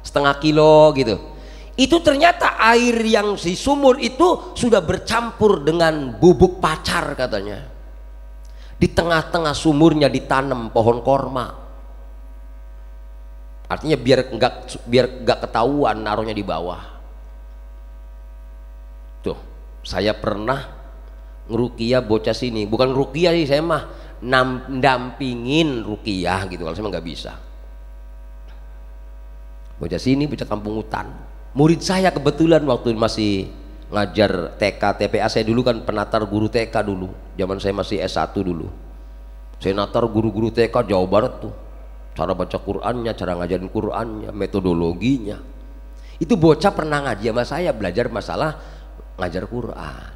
setengah kilo gitu. Itu ternyata air yang di sumur itu sudah bercampur dengan bubuk pacar katanya. Di tengah-tengah sumurnya ditanam pohon korma. Artinya biar enggak ketahuan naruhnya di bawah. Tuh, saya pernah ngeruqyah bocah sini, bukan ruqyah sih, saya mah dampingin ruqyah gitu, kalau saya mah nggak bisa. Bocah sini, bocah kampung hutan. Murid saya kebetulan waktu masih ngajar TK TPA, saya dulu kan penatar guru TK dulu, zaman saya masih S1 dulu. Saya natar guru-guru TK Jawa Barat tuh. Cara baca Qur'annya, cara ngajarin Qur'annya, metodologinya. Itu bocah pernah ngaji sama saya, belajar masalah ngajar Qur'an.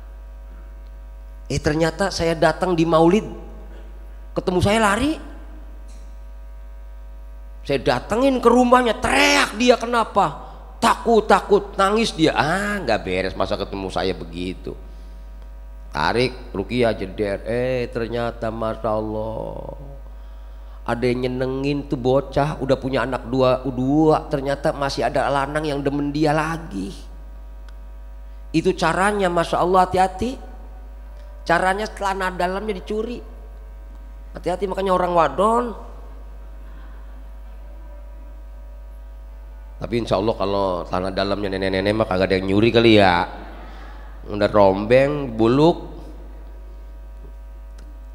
Ternyata saya datang di Maulid, ketemu saya lari. Saya datengin ke rumahnya, teriak dia, kenapa? Takut, nangis dia. Nggak beres, masa ketemu saya begitu. Tarik ruqyah jeder, ternyata Masya Allah ada yang nyenengin tuh bocah, udah punya anak dua, ternyata masih ada lanang yang demen dia lagi. Itu caranya, Masya Allah, hati-hati. Caranya celana dalamnya dicuri, hati-hati. Makanya orang wadon. Tapi insya Allah kalau celana dalamnya nenek-nenek mah kagak ada yang nyuri kali ya. Udah rombeng, buluk,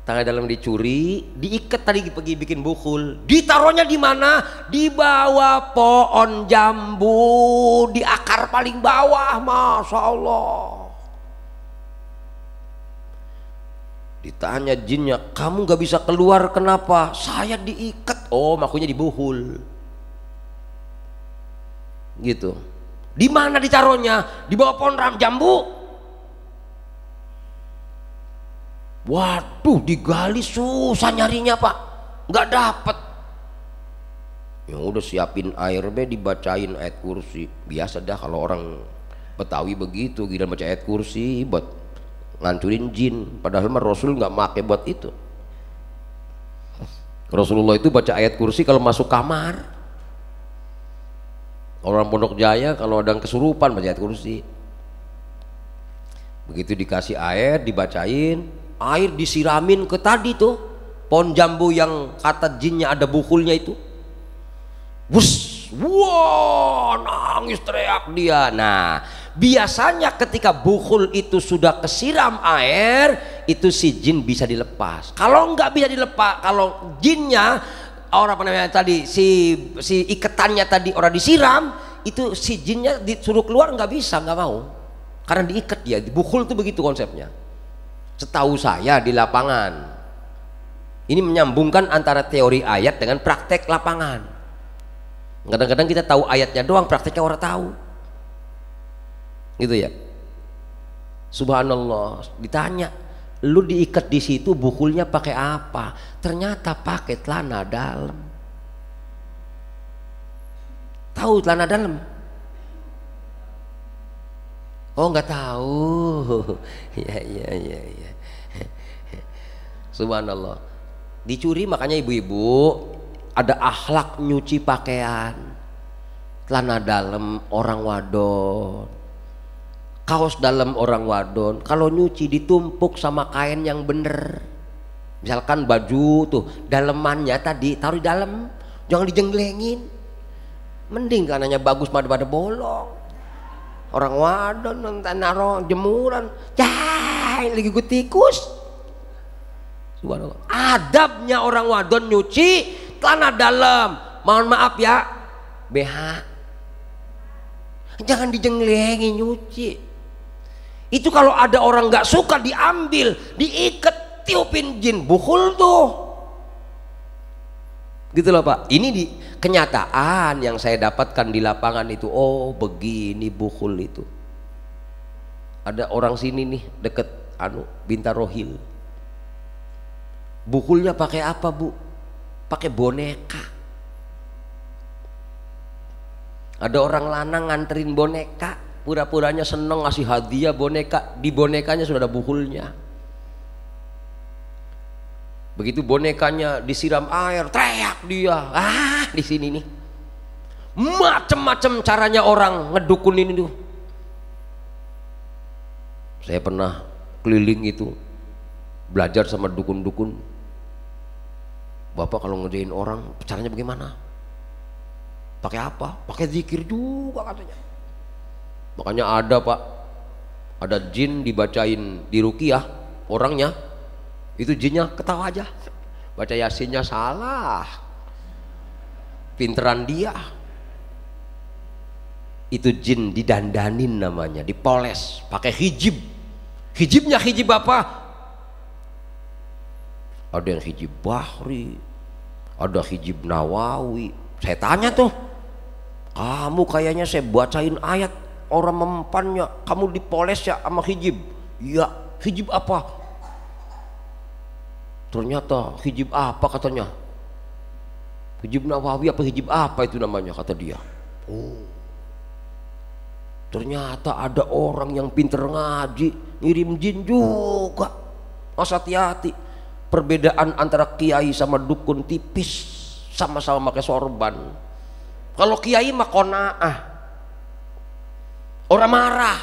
tangan dalam dicuri, diikat tadi pergi bikin bukhul. Ditaruhnya di mana? Di bawah pohon jambu, di akar paling bawah, Masya Allah. Ditanya jinnya, kamu gak bisa keluar kenapa? Saya diikat. Oh, makanya dibukhul. Gitu. Di mana ditaruhnya? Di bawah pohon jambu. Waduh, digali susah nyarinya, Pak, nggak dapet. Ya udah siapin air be, dibacain ayat kursi. Biasa dah kalau orang Betawi begitu, gila baca ayat kursi buat ngancurin jin. Padahal mah Rasul nggak make buat itu. Rasulullah itu baca ayat kursi kalau masuk kamar. Orang Pondok Jaya kalau ada yang kesurupan baca ayat kursi. Begitu dikasih air, dibacain, air disiramin ke tadi tuh pohon jambu yang kata jinnya ada bukulnya itu. Wus, wah, nangis teriak dia. Nah, biasanya ketika bukul itu sudah kesiram air, itu si jin bisa dilepas. Kalau nggak bisa dilepas, kalau jinnya orang apa namanya tadi, si iketannya tadi orang disiram, itu si jinnya disuruh keluar nggak bisa, nggak mau, karena diikat dia. Bukul itu begitu konsepnya. Setahu saya di lapangan ini menyambungkan antara teori ayat dengan praktek lapangan. Kadang-kadang kita tahu ayatnya doang, prakteknya orang tahu, gitu ya. Subhanallah, ditanya, lu diikat di situ bukulnya pakai apa? Ternyata pakai celana dalam. Tahu celana dalam? Oh, nggak tahu. Ya. Subhanallah. Dicuri, makanya ibu-ibu ada akhlak nyuci pakaian, celana dalam orang wadon. kaos dalam orang wadon kalau nyuci ditumpuk sama kain yang bener. Misalkan baju tuh dalemannya tadi taruh di dalam, jangan dijenglengin. Mending kanannya bagus daripada bolong. Orang wadon naruh jemuran, cai lagi gue tikus. Subhanallah. Adabnya orang wadon nyuci celana dalam, mohon maaf ya, BH. Jangan dijenglengin nyuci. Itu kalau ada orang nggak suka diambil, diikat, tiupin jin, bukhul tuh. Gitu loh Pak. Ini di kenyataan yang saya dapatkan di lapangan itu. Oh begini bukhul itu. Ada orang sini nih deket Bintarohil. Bukhulnya pakai apa Bu? Pakai boneka. Ada orang lanang nganterin boneka, pura-puranya seneng ngasih hadiah boneka, di bonekanya sudah ada bukhulnya. Begitu bonekanya disiram air, teriak dia. Di sini nih. Macem-macem caranya orang ngedukunin itu. Saya pernah keliling itu, belajar sama dukun-dukun. Bapak kalau ngerjain orang, caranya bagaimana? Pakai apa? Pakai zikir juga katanya. Makanya ada Pak, ada jin dibacain di ruqyah orangnya, itu jinnya ketawa aja, baca yasinnya salah, pinteran dia. Itu jin didandanin namanya, dipoles, pakai hijab. Hijabnya hijab apa? Ada yang hijab bahri, ada hijab nawawi. Saya tanya tuh, kamu kayaknya saya bacain ayat orang mempannya, kamu dipoles ya sama hijab? Iya, hijab apa? Ternyata hijab apa katanya? Hijab nawawi apa hijab apa itu namanya kata dia. Oh, ternyata ada orang yang pinter ngaji ngirim jin juga. Mas hati-hati, perbedaan antara kiai sama dukun tipis, sama-sama pakai sorban. Kalau kiai mah qanaah, orang marah.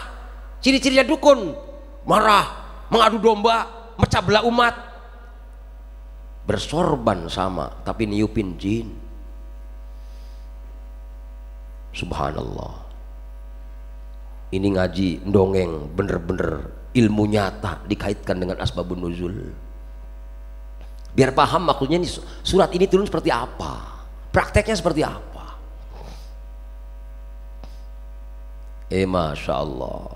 Ciri-cirinya dukun marah, mengadu domba, mecah belah umat. Bersorban sama tapi niupin jin. Subhanallah. Ini ngaji dongeng bener-bener ilmu nyata dikaitkan dengan asbabun nuzul. Biar paham maksudnya nih, surat ini turun seperti apa, prakteknya seperti apa. Masya Allah.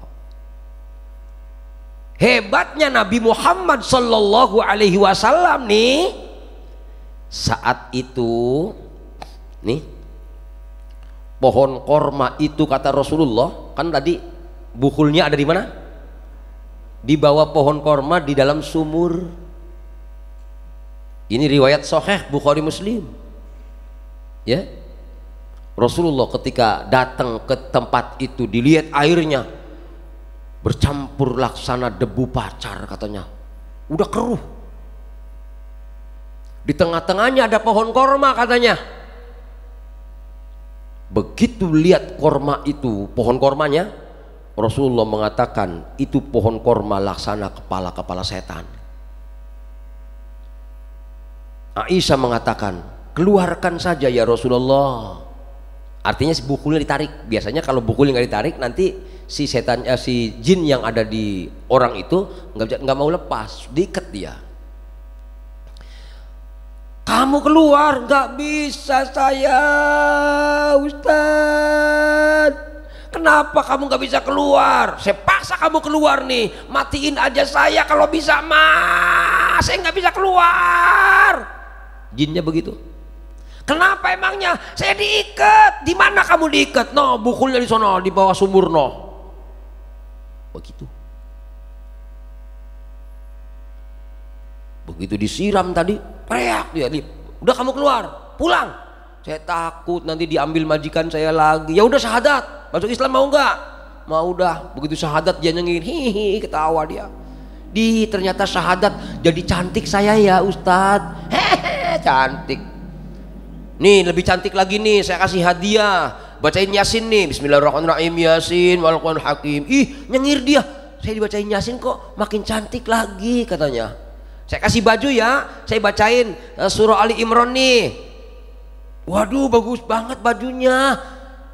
Hebatnya Nabi Muhammad Sallallahu Alaihi Wasallam nih, saat itu nih pohon korma itu kata Rasulullah, kan tadi bukhulnya ada di mana? Di bawah pohon korma di dalam sumur. Ini riwayat Sahih Bukhari Muslim. Ya, Rasulullah ketika datang ke tempat itu dilihat airnya bercampur laksana debu pacar katanya, udah keruh. Di tengah-tengahnya ada pohon korma katanya. Begitu lihat korma itu, pohon kormanya, Rasulullah mengatakan itu pohon korma laksana kepala-kepala setan. Aisyah mengatakan, keluarkan saja ya Rasulullah. Artinya si bukulnya ditarik. Biasanya kalau bukulnya nggak ditarik, nanti si setan, si jin yang ada di orang itu nggak mau lepas, diikat dia. Kamu keluar, nggak bisa saya, Ustadz. Kenapa kamu nggak bisa keluar? Saya paksa kamu keluar nih, matiin aja saya kalau bisa mas. Saya nggak bisa keluar. Jinnya begitu. Kenapa emangnya? Saya diikat. Di mana kamu diikat? No, bukulnya di sana, di bawah sumur no. Begitu. Begitu disiram tadi, teriak dia, udah kamu keluar, pulang. Saya takut nanti diambil majikan saya lagi. Ya udah syahadat, masuk Islam mau nggak? Mau udah. Begitu syahadat dia nyengir, hihi, ketawa dia. Ternyata syahadat jadi cantik saya ya Ustadz. Hehehe, cantik. Nih lebih cantik lagi nih, saya kasih hadiah. bacain Yasin nih, Bismillahirrahmanirrahim, Yasin wal Qur'anil Hakim. Ih, nyengir dia. Saya dibacain Yasin kok makin cantik lagi katanya. Saya kasih baju ya, saya bacain surah Ali Imran nih. Waduh, bagus banget bajunya.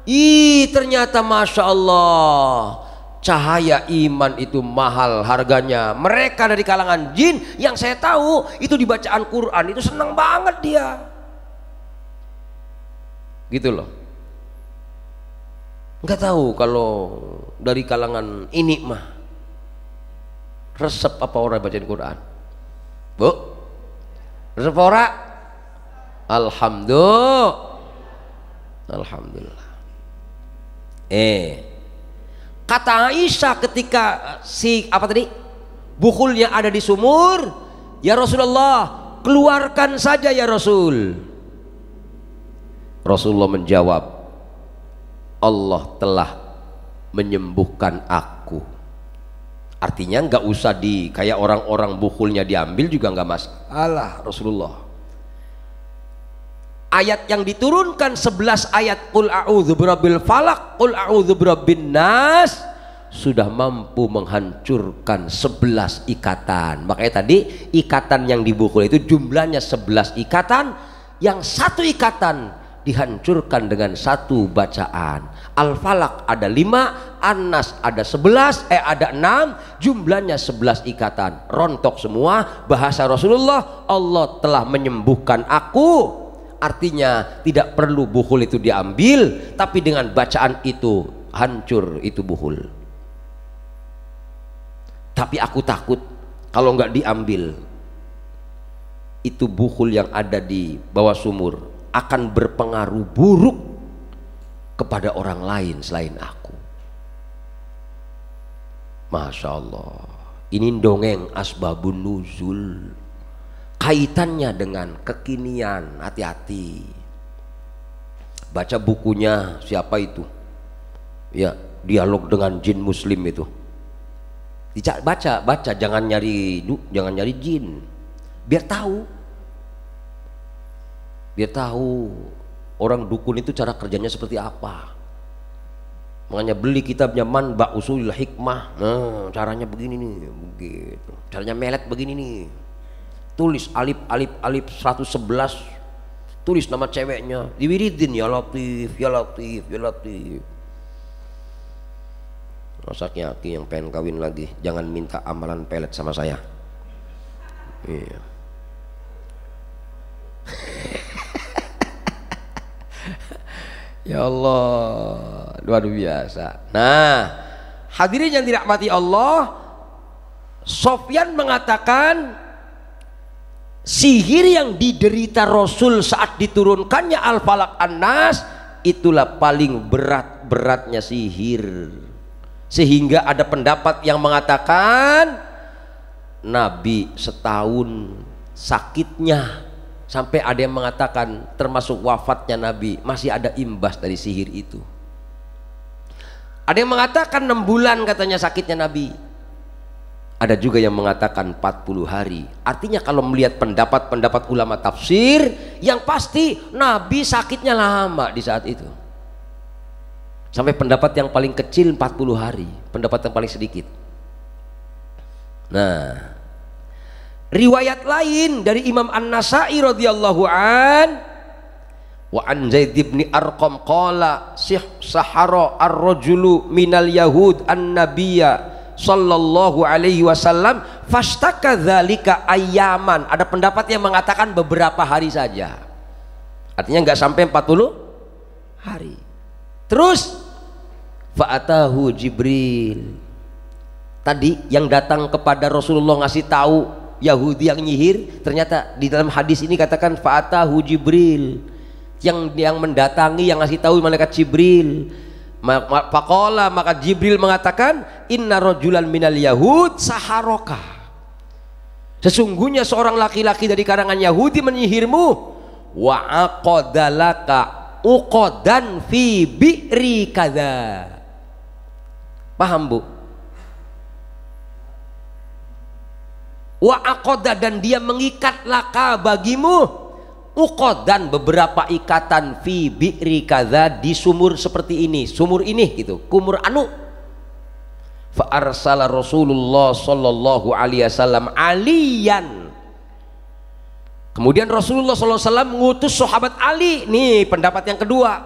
Ih, ternyata Masya Allah, cahaya iman itu mahal harganya. Mereka dari kalangan jin yang saya tahu itu di bacaan Quran itu senang banget dia. Gitu loh. Nggak tahu kalau dari kalangan ini mah resep apa orang bacain Quran? Bu, resep ora? Alhamdulillah. Kata Aisyah ketika bukhulnya ada di sumur, ya Rasulullah, keluarkan saja ya Rasul. Rasulullah menjawab, Allah telah menyembuhkan aku. Artinya nggak usah kayak orang-orang bukhulnya diambil juga nggak masalah Rasulullah. Ayat yang diturunkan 11 ayat Qul a'udzu birabbil falaq, Qul a'udzu birabbin nas sudah mampu menghancurkan 11 ikatan. Makanya tadi ikatan yang di bukhul itu jumlahnya 11 ikatan, yang satu ikatan dihancurkan dengan satu bacaan. Al-Falaq ada 5, An-Nas ada 11, ada 6, jumlahnya 11 ikatan. Rontok semua. Bahasa Rasulullah, Allah telah menyembuhkan aku. Artinya tidak perlu bukhul itu diambil, tapi dengan bacaan itu hancur itu bukhul. Tapi aku takut kalau nggak diambil, itu bukhul yang ada di bawah sumur akan berpengaruh buruk kepada orang lain selain aku. Masya Allah, ini dongeng asbabun nuzul, kaitannya dengan kekinian. Hati-hati, baca bukunya siapa itu ya, dialog dengan jin muslim itu, baca, jangan nyari jin, biar tahu orang dukun itu cara kerjanya seperti apa. Makanya beli kitabnya Manba Usulul Hikmah. Nah, caranya begini nih, begitu. Caranya melet begini nih. Tulis alif 111. Tulis nama ceweknya, diwiridin ya Latif, ya Latif, ya Latif. Masaknya Aki yang pengen kawin lagi, jangan minta amalan pelet sama saya. Iya. Ya Allah, luar biasa. Nah, hadirin yang dirahmati Allah, Sofyan mengatakan sihir yang diderita Rasul saat diturunkannya Al-Falaq An-Nas itulah paling beratnya sihir. Sehingga ada pendapat yang mengatakan Nabi setahun sakitnya, sampai ada yang mengatakan termasuk wafatnya Nabi masih ada imbas dari sihir itu. Ada yang mengatakan 6 bulan katanya sakitnya Nabi. Ada juga yang mengatakan 40 hari. Artinya kalau melihat pendapat-pendapat ulama tafsir, yang pasti Nabi sakitnya lama di saat itu. Sampai pendapat yang paling kecil 40 hari, pendapat yang paling sedikit. Nah, riwayat lain dari Imam An-Nasai radhiyallahu an, wa an Zaid bin Arqam qala sahara ar-rajulu minal yahud an-nabiyya sallallahu alaihi wasallam fashtaka dzalika ayyaman. Ada pendapat yang mengatakan beberapa hari saja, artinya nggak sampai 40 hari. Terus fa'atahu Jibril, tadi yang datang kepada Rasulullah ngasih tahu Yahudi yang nyihir, ternyata di dalam hadis ini katakan fa'atahu Jibril, yang mendatangi, yang ngasih tahu malaikat Jibril. Faqala, maka Jibril mengatakan inna rajulan minal yahud saharoka, sesungguhnya seorang laki-laki dari kalangan Yahudi menyihirmu, wa aqadalaka uqadan fi bi'ri kadza. Paham Bu? Wa aqada, dan dia mengikat laka bagimu uqadan, beberapa ikatan, fi bi'ri kadza, di sumur seperti ini, sumur ini gitu, kumur anu. Fa arsala Rasulullah sallallahu alaihi wasallam aliyan. Kemudian Rasulullah sallallahu alaihi wasallam mengutus sahabat Ali. Nih pendapat yang kedua,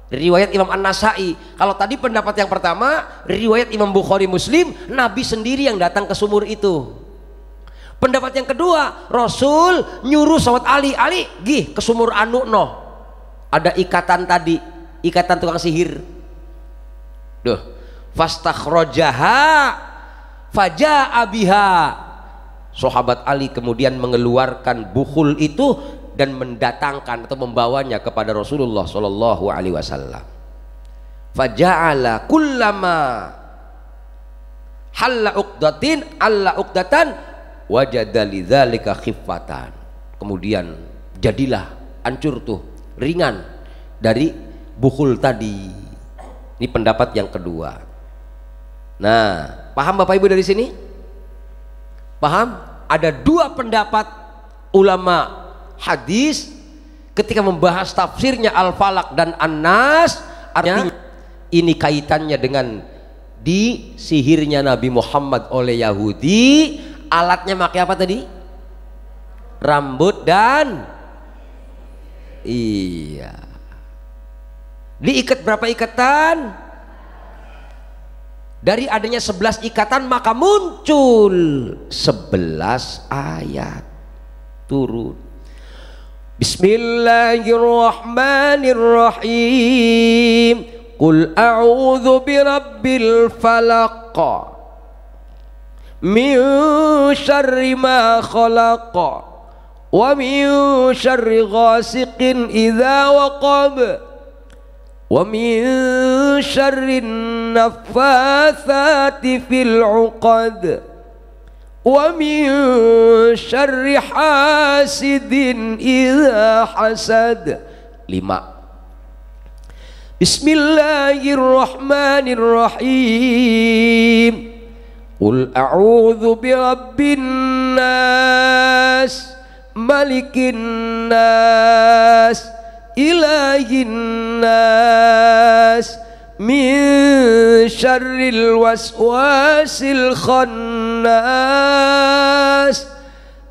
riwayat Imam An-Nasai. Kalau tadi pendapat yang pertama, riwayat Imam Bukhari Muslim, Nabi sendiri yang datang ke sumur itu. Pendapat yang kedua, Rasul nyuruh sahabat Ali, Ali gih ke sumur anu no, ada ikatan tadi, ikatan tukang sihir. Duh, fastakhrajaha faja'a biha. Sahabat Ali kemudian mengeluarkan bukhul itu dan mendatangkan atau membawanya kepada Rasulullah Shallallahu Alaihi Wasallam. Faja'ala kullama halla uqdatin alla uqdatan wajada lidzalika khiffatan. Kemudian jadilah hancur tuh, ringan dari bukhul tadi. Ini pendapat yang kedua. Nah, paham Bapak Ibu dari sini? Paham? Ada dua pendapat ulama hadis ketika membahas tafsirnya Al-Falaq dan An-Nas. Artinya ini kaitannya dengan disihirnya Nabi Muhammad oleh Yahudi. Alatnya pakai apa tadi? Rambut dan iya. Diikat berapa ikatan? Dari adanya 11 ikatan maka muncul 11 ayat turun. Bismillahirrahmanirrahim. Qul a'udzu birabbil falaq min syarri ma khalaq wa min syarri ghasiqin idza waqab wa min syarri naffatsati fil 'uqad wa min syarri hasidin idza hasad. 5. Bismillahirrahmanirrahim. Qul a'udzu birabbin nas malikin nas ilahin nas min syarril waswasil khannas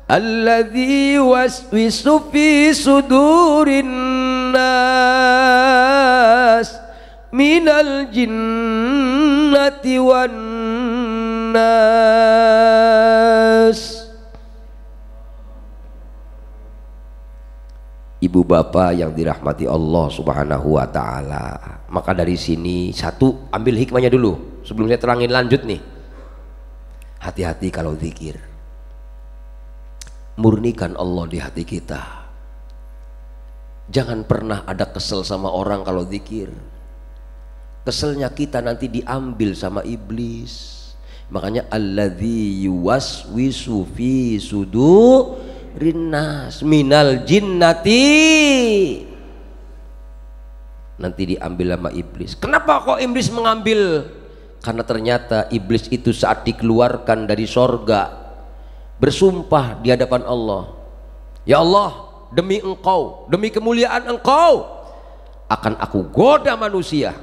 alladzi waswisu fi sudurin nas minal jinnati wan nas. Ibu bapak yang dirahmati Allah subhanahu wa ta'ala, maka dari sini satu, ambil hikmahnya dulu sebelum saya terangin lanjut nih. Hati-hati kalau zikir, murnikan Allah di hati kita. Jangan pernah ada kesel sama orang kalau zikir. Keselnya kita nanti diambil sama iblis. Makanya alladzi yuwaswisu fi sudurin nas minal jinnati, nanti diambil sama iblis. Kenapa kok iblis mengambil? Karena ternyata iblis itu saat dikeluarkan dari sorga bersumpah di hadapan Allah, ya Allah, demi engkau, demi kemuliaan engkau akan aku goda manusia.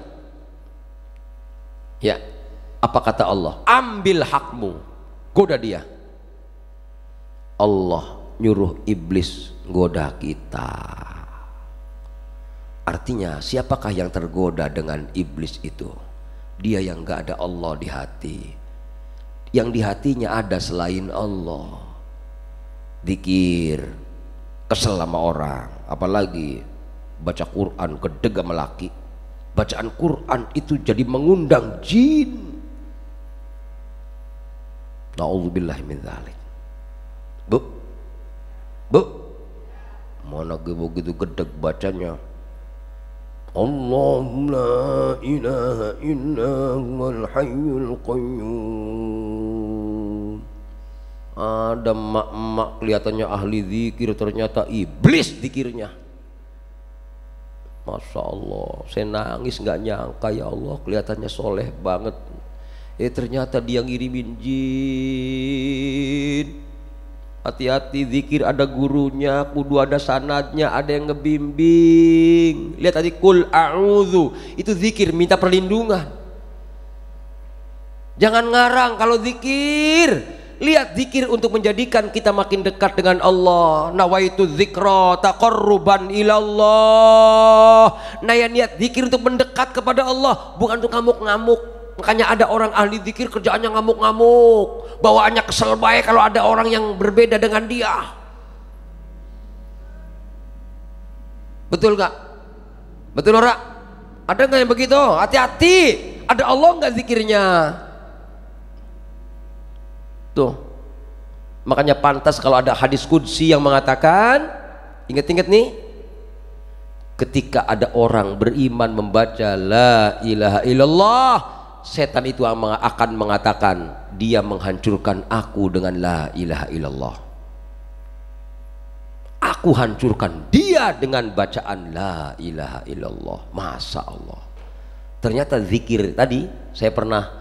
Ya, apa kata Allah? Ambil hakmu, goda dia. Allah nyuruh iblis goda kita. Artinya siapakah yang tergoda dengan iblis itu? Dia yang gak ada Allah di hati. Yang di hatinya ada selain Allah. Zikir, kesel sama orang, apalagi baca Quran gedeg sama laki. Bacaan Quran itu jadi mengundang jin. Na'udzubillah min dzalik. Bu, mana begitu gedeg bacanya. Allahu la ilaha illa huwal hayyul qayyum. Ada emak-emak kelihatannya ahli zikir, ternyata iblis zikirnya. Masya Allah, saya nangis nggak nyangka, ya Allah, kelihatannya soleh banget. Ternyata dia ngirimin jin. Hati-hati, zikir ada gurunya, kudu ada sanadnya, ada yang ngebimbing. Lihat tadi kul a'udzu, itu zikir minta perlindungan. Jangan ngarang kalau zikir. Lihat zikir untuk menjadikan kita makin dekat dengan Allah. Nawaitu dzikra taqarruban ilallah. Niat zikir untuk mendekat kepada Allah, bukan untuk ngamuk-ngamuk. Makanya ada orang ahli zikir kerjaannya ngamuk-ngamuk, bawaannya kesel baik kalau ada orang yang berbeda dengan dia. Betul gak? Betul ora? Ada nggak yang begitu? Hati-hati. Ada Allah nggak zikirnya? Tuh, makanya pantas kalau ada hadis qudsi yang mengatakan, ingat-ingat nih, ketika ada orang beriman membaca la ilaha illallah, setan itu akan mengatakan dia menghancurkan aku dengan la ilaha illallah. Aku hancurkan dia dengan bacaan la ilaha illallah. Masya Allah. Ternyata zikir tadi, saya pernah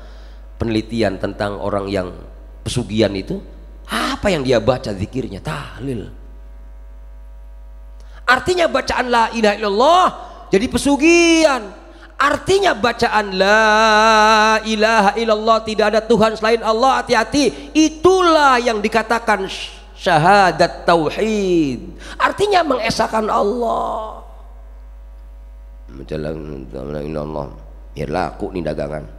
penelitian tentang orang yang pesugihan itu, apa yang dia baca zikirnya? Tahlil. Artinya bacaan la ilaha illallah jadi pesugihan. Artinya bacaan la ilaha illallah, tidak ada Tuhan selain Allah, hati-hati, itulah yang dikatakan syahadat tauhid. Artinya mengesahkan Allah. Menjalankan Allah, biar laku nih dagangan.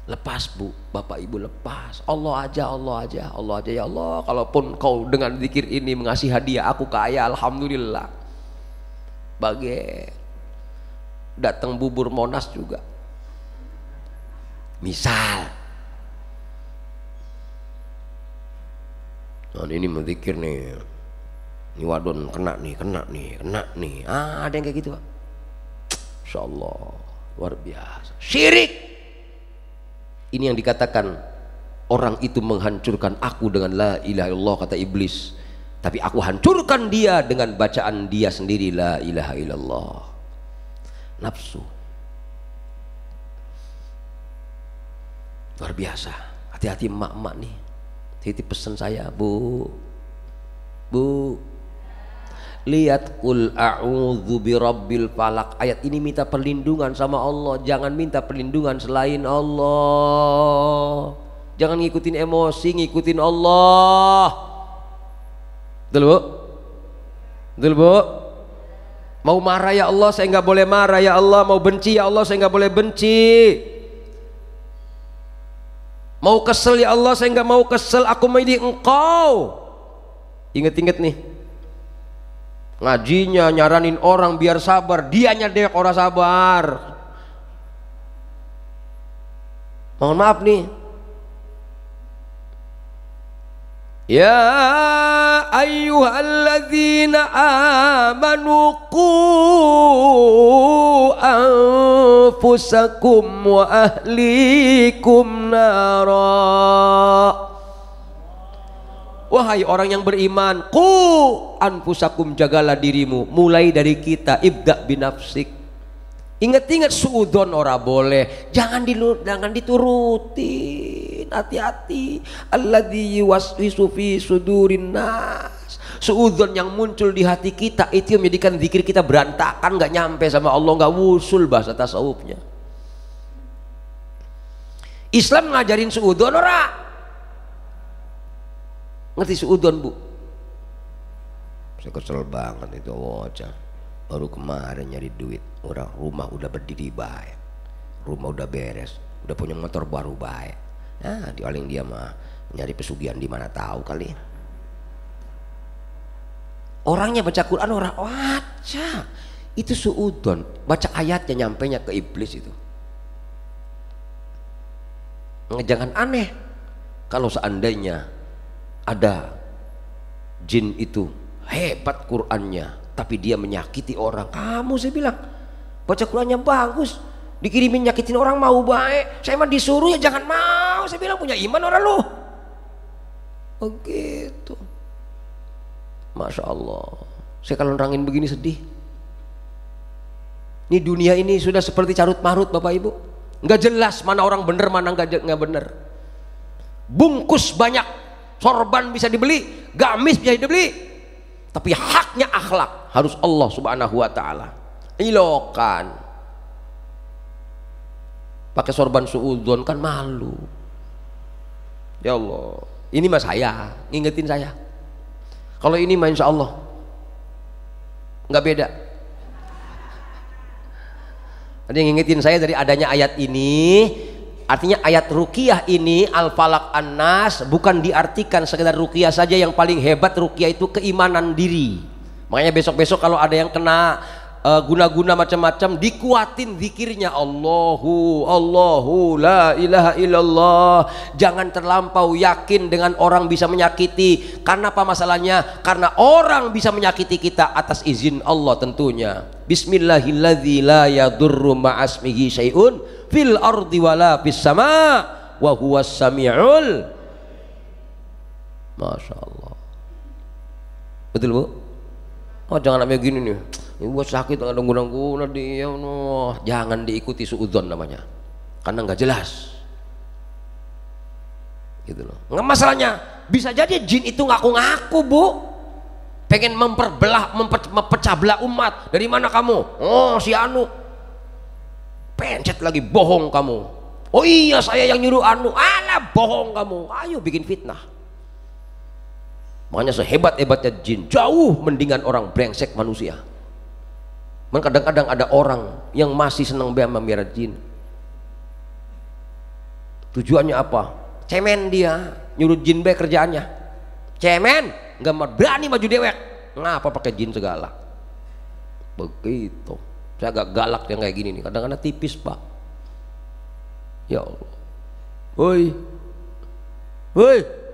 Lepas bu, bapak ibu lepas. Allah aja, Allah aja, Allah aja. Ya Allah, kalaupun kau dengan zikir ini mengasih hadiah aku kaya, alhamdulillah. Bagai datang bubur Monas juga. Misal, nah ini menzikir nih, ini wadon kena nih. Ada yang kayak gitu pak. Insya Allah luar biasa. Syirik. Ini yang dikatakan orang itu menghancurkan aku dengan la ilaha illallah, kata iblis. Tapi aku hancurkan dia dengan bacaan dia sendiri la ilaha illallah. Nafsu. Luar biasa. Hati-hati emak-emak nih. Titip pesan saya, Bu. Lihat kul a'udzu birabbil falaq. Ayat ini minta perlindungan sama Allah. Jangan minta perlindungan selain Allah. Jangan ngikutin emosi, ngikutin Allah. Betul bu? Betul bu? Mau marah ya Allah, saya nggak boleh marah ya Allah. Mau benci ya Allah, saya nggak boleh benci. Mau kesel ya Allah, saya nggak mau kesel. Aku milih Engkau. Ingat-ingat nih, ngajinya nyaranin orang biar sabar, dianya dek orang sabar. Mohon maaf nih. Ya ayyuhalladzina amanu qu anfusakum wa ahlikum nara. Wahai orang yang beriman, qu anfusakum, jagalah dirimu, mulai dari kita, ibda binafsik. Ingat-ingat suudzon ora boleh, jangan diturutin, hati-hati. Alladzi yuwaswisu fi sudurin nas. Suudzon yang muncul di hati kita itu yang menjadikan zikir kita berantakan, nggak nyampe sama Allah, nggak wusul bahasa tasawufnya. Islam ngajarin suudzon ora? Ngerti suudzon bu? Saya kesel banget itu wajah. Baru kemarin nyari duit, orang rumah udah berdiri baik, rumah udah beres, udah punya motor baru baik. Nah paling dia mah nyari pesugihan di mana tahu kali. Orangnya baca Quran orang baca, itu suudzon, baca ayatnya nyampenya ke iblis itu. Jangan aneh kalau seandainya ada jin itu hebat Qurannya tapi dia menyakiti orang. Kamu, saya bilang, baca Qurannya bagus, dikirimin nyakitin orang mau baik, saya mah disuruh ya jangan mau. Saya bilang punya iman orang lu. Begitu. Masya Allah, saya kalau nerangin begini sedih. Ini dunia ini sudah seperti carut marut bapak ibu, nggak jelas mana orang bener mana nggak bener. Bungkus banyak sorban bisa dibeli, gamis bisa dibeli, tapi haknya akhlak harus Allah Subhanahu wa taala. Ilokan pakai sorban suudzon kan malu. Ya Allah, ini mas saya ngingetin saya. Kalau ini mah insya Allah nggak beda. Ada yang ngingetin saya dari adanya ayat ini. Artinya ayat ruqyah ini Al-Falaq An-Nas bukan diartikan sekedar ruqyah saja. Yang paling hebat ruqyah itu keimanan diri. Makanya besok-besok kalau ada yang kena guna-guna macam-macam, dikuatin zikirnya, Allahu la ilaha illallah. Jangan terlampau yakin dengan orang bisa menyakiti. Karena apa masalahnya? Karena orang bisa menyakiti kita atas izin Allah tentunya. Bismillahilladzi la yadurru ma'asmihi syai'un fil ardi wala fis sama wa huwas samiul. Masya Allah. Betul Bu? Oh jangan namanya gini nih, buat sakit ada guna-guna dia, no. Jangan diikuti suudzon namanya, karena nggak jelas gitu loh. Nggak, masalahnya bisa jadi jin itu ngaku-ngaku Bu, pengen mempecah belah umat. Dari mana kamu? Oh si Anu. Pencet lagi, bohong kamu. Oh iya saya yang nyuruh Anu. Alah bohong kamu. Ayo bikin fitnah. Makanya sehebat-hebatnya jin jauh mendingan orang brengsek manusia. Kadang-kadang ada orang yang masih senang memelihara jin. Tujuannya apa? Cemen dia, nyuruh jin baik kerjaannya. Cemen, nggak berani maju dewek. Ngapa pakai jin segala? Begitu. Saya agak galak yang kayak gini nih. Kadang-kadang tipis Pak. Ya Allah. Woi, woi.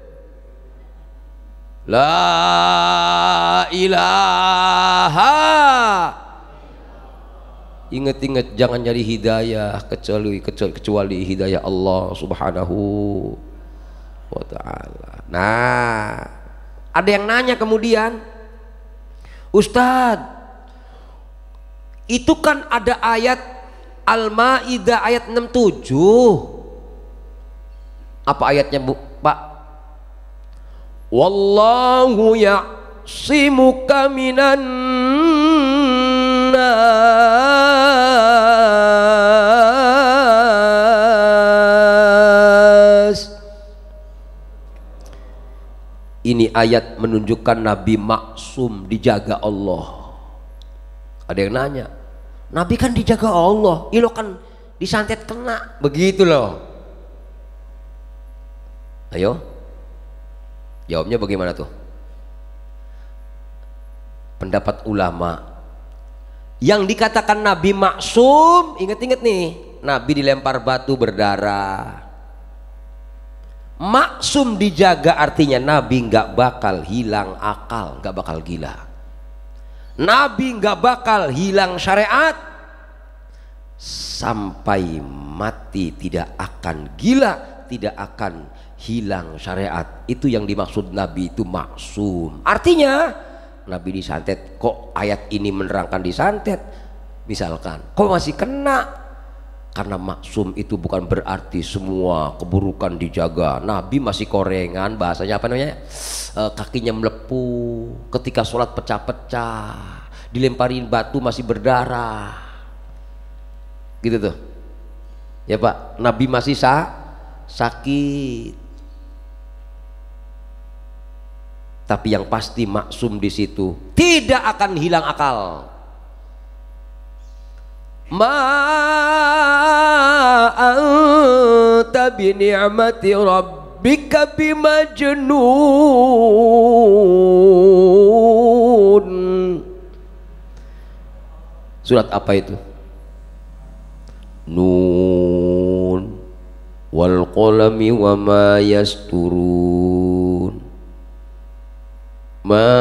La ilaha. Ingat-ingat jangan nyari hidayah kecuali hidayah Allah Subhanahu wa ta'ala. Nah, ada yang nanya kemudian, Ustadz, itu kan ada ayat Al-Maidah ayat 67. Apa ayatnya Bu, Pak? Wallahu ya'simuka minan nas. Ini ayat menunjukkan Nabi maksum, dijaga Allah. Ada yang nanya, Nabi kan dijaga Allah, ilo kan disantet kena, begitu loh. Ayo, jawabnya bagaimana tuh? Pendapat ulama yang dikatakan Nabi maksum, ingat-ingat nih, Nabi dilempar batu berdarah. Maksum dijaga artinya Nabi nggak bakal hilang akal, nggak bakal gila. Nabi nggak bakal hilang syariat, sampai mati tidak akan gila, tidak akan hilang syariat. Itu yang dimaksud Nabi itu maksum. Artinya Nabi disantet, kok ayat ini menerangkan disantet? Misalkan, kok masih kena? Karena maksum itu bukan berarti semua keburukan dijaga. Nabi masih korengan, bahasanya apa namanya? Kakinya melepuh, ketika sholat pecah-pecah, dilemparin batu masih berdarah. Gitu tuh. Ya Pak, Nabi masih sakit. Tapi yang pasti maksum di situ tidak akan hilang akal. Ma anta bi ni'mati rabbika bimajnun. Surat apa itu? Nun wal qalami wa ma yasturun. Ma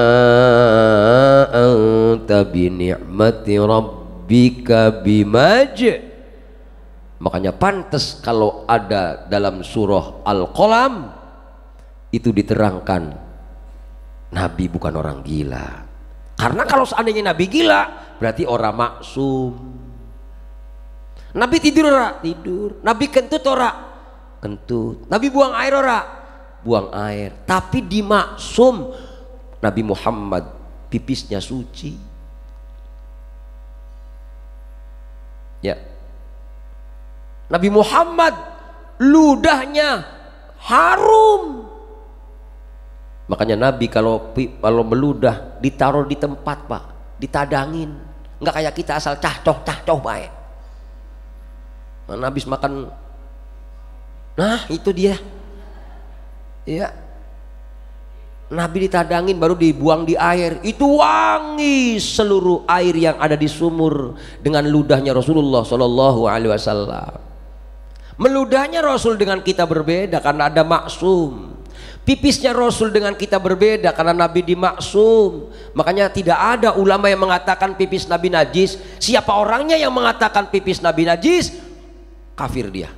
anta bi ni'mati rabbika bimaj. Makanya pantas kalau ada dalam surah Al-Qalam itu diterangkan Nabi bukan orang gila. Karena kalau seandainya Nabi gila berarti orang maksum. Nabi tidur ora? Tidur. Nabi kentut ora? Kentut. Nabi buang air ora? buang air. Tapi di maksum Nabi Muhammad pipisnya suci. Ya, Nabi Muhammad ludahnya harum. Makanya Nabi kalau meludah ditaruh di tempat, Pak, ditadangin. Nggak kayak kita asal cah-coh baik. Nah, habis makan, nah itu dia. Ya, Nabi ditadangin baru dibuang di air, itu wangi seluruh air yang ada di sumur dengan ludahnya Rasulullah Shallallahu Alaihi Wasallam. Meludahnya Rasul dengan kita berbeda karena ada maksum. Pipisnya Rasul dengan kita berbeda karena Nabi dimaksum. Makanya tidak ada ulama yang mengatakan pipis Nabi najis. Siapa orangnya yang mengatakan pipis Nabi najis, kafir dia.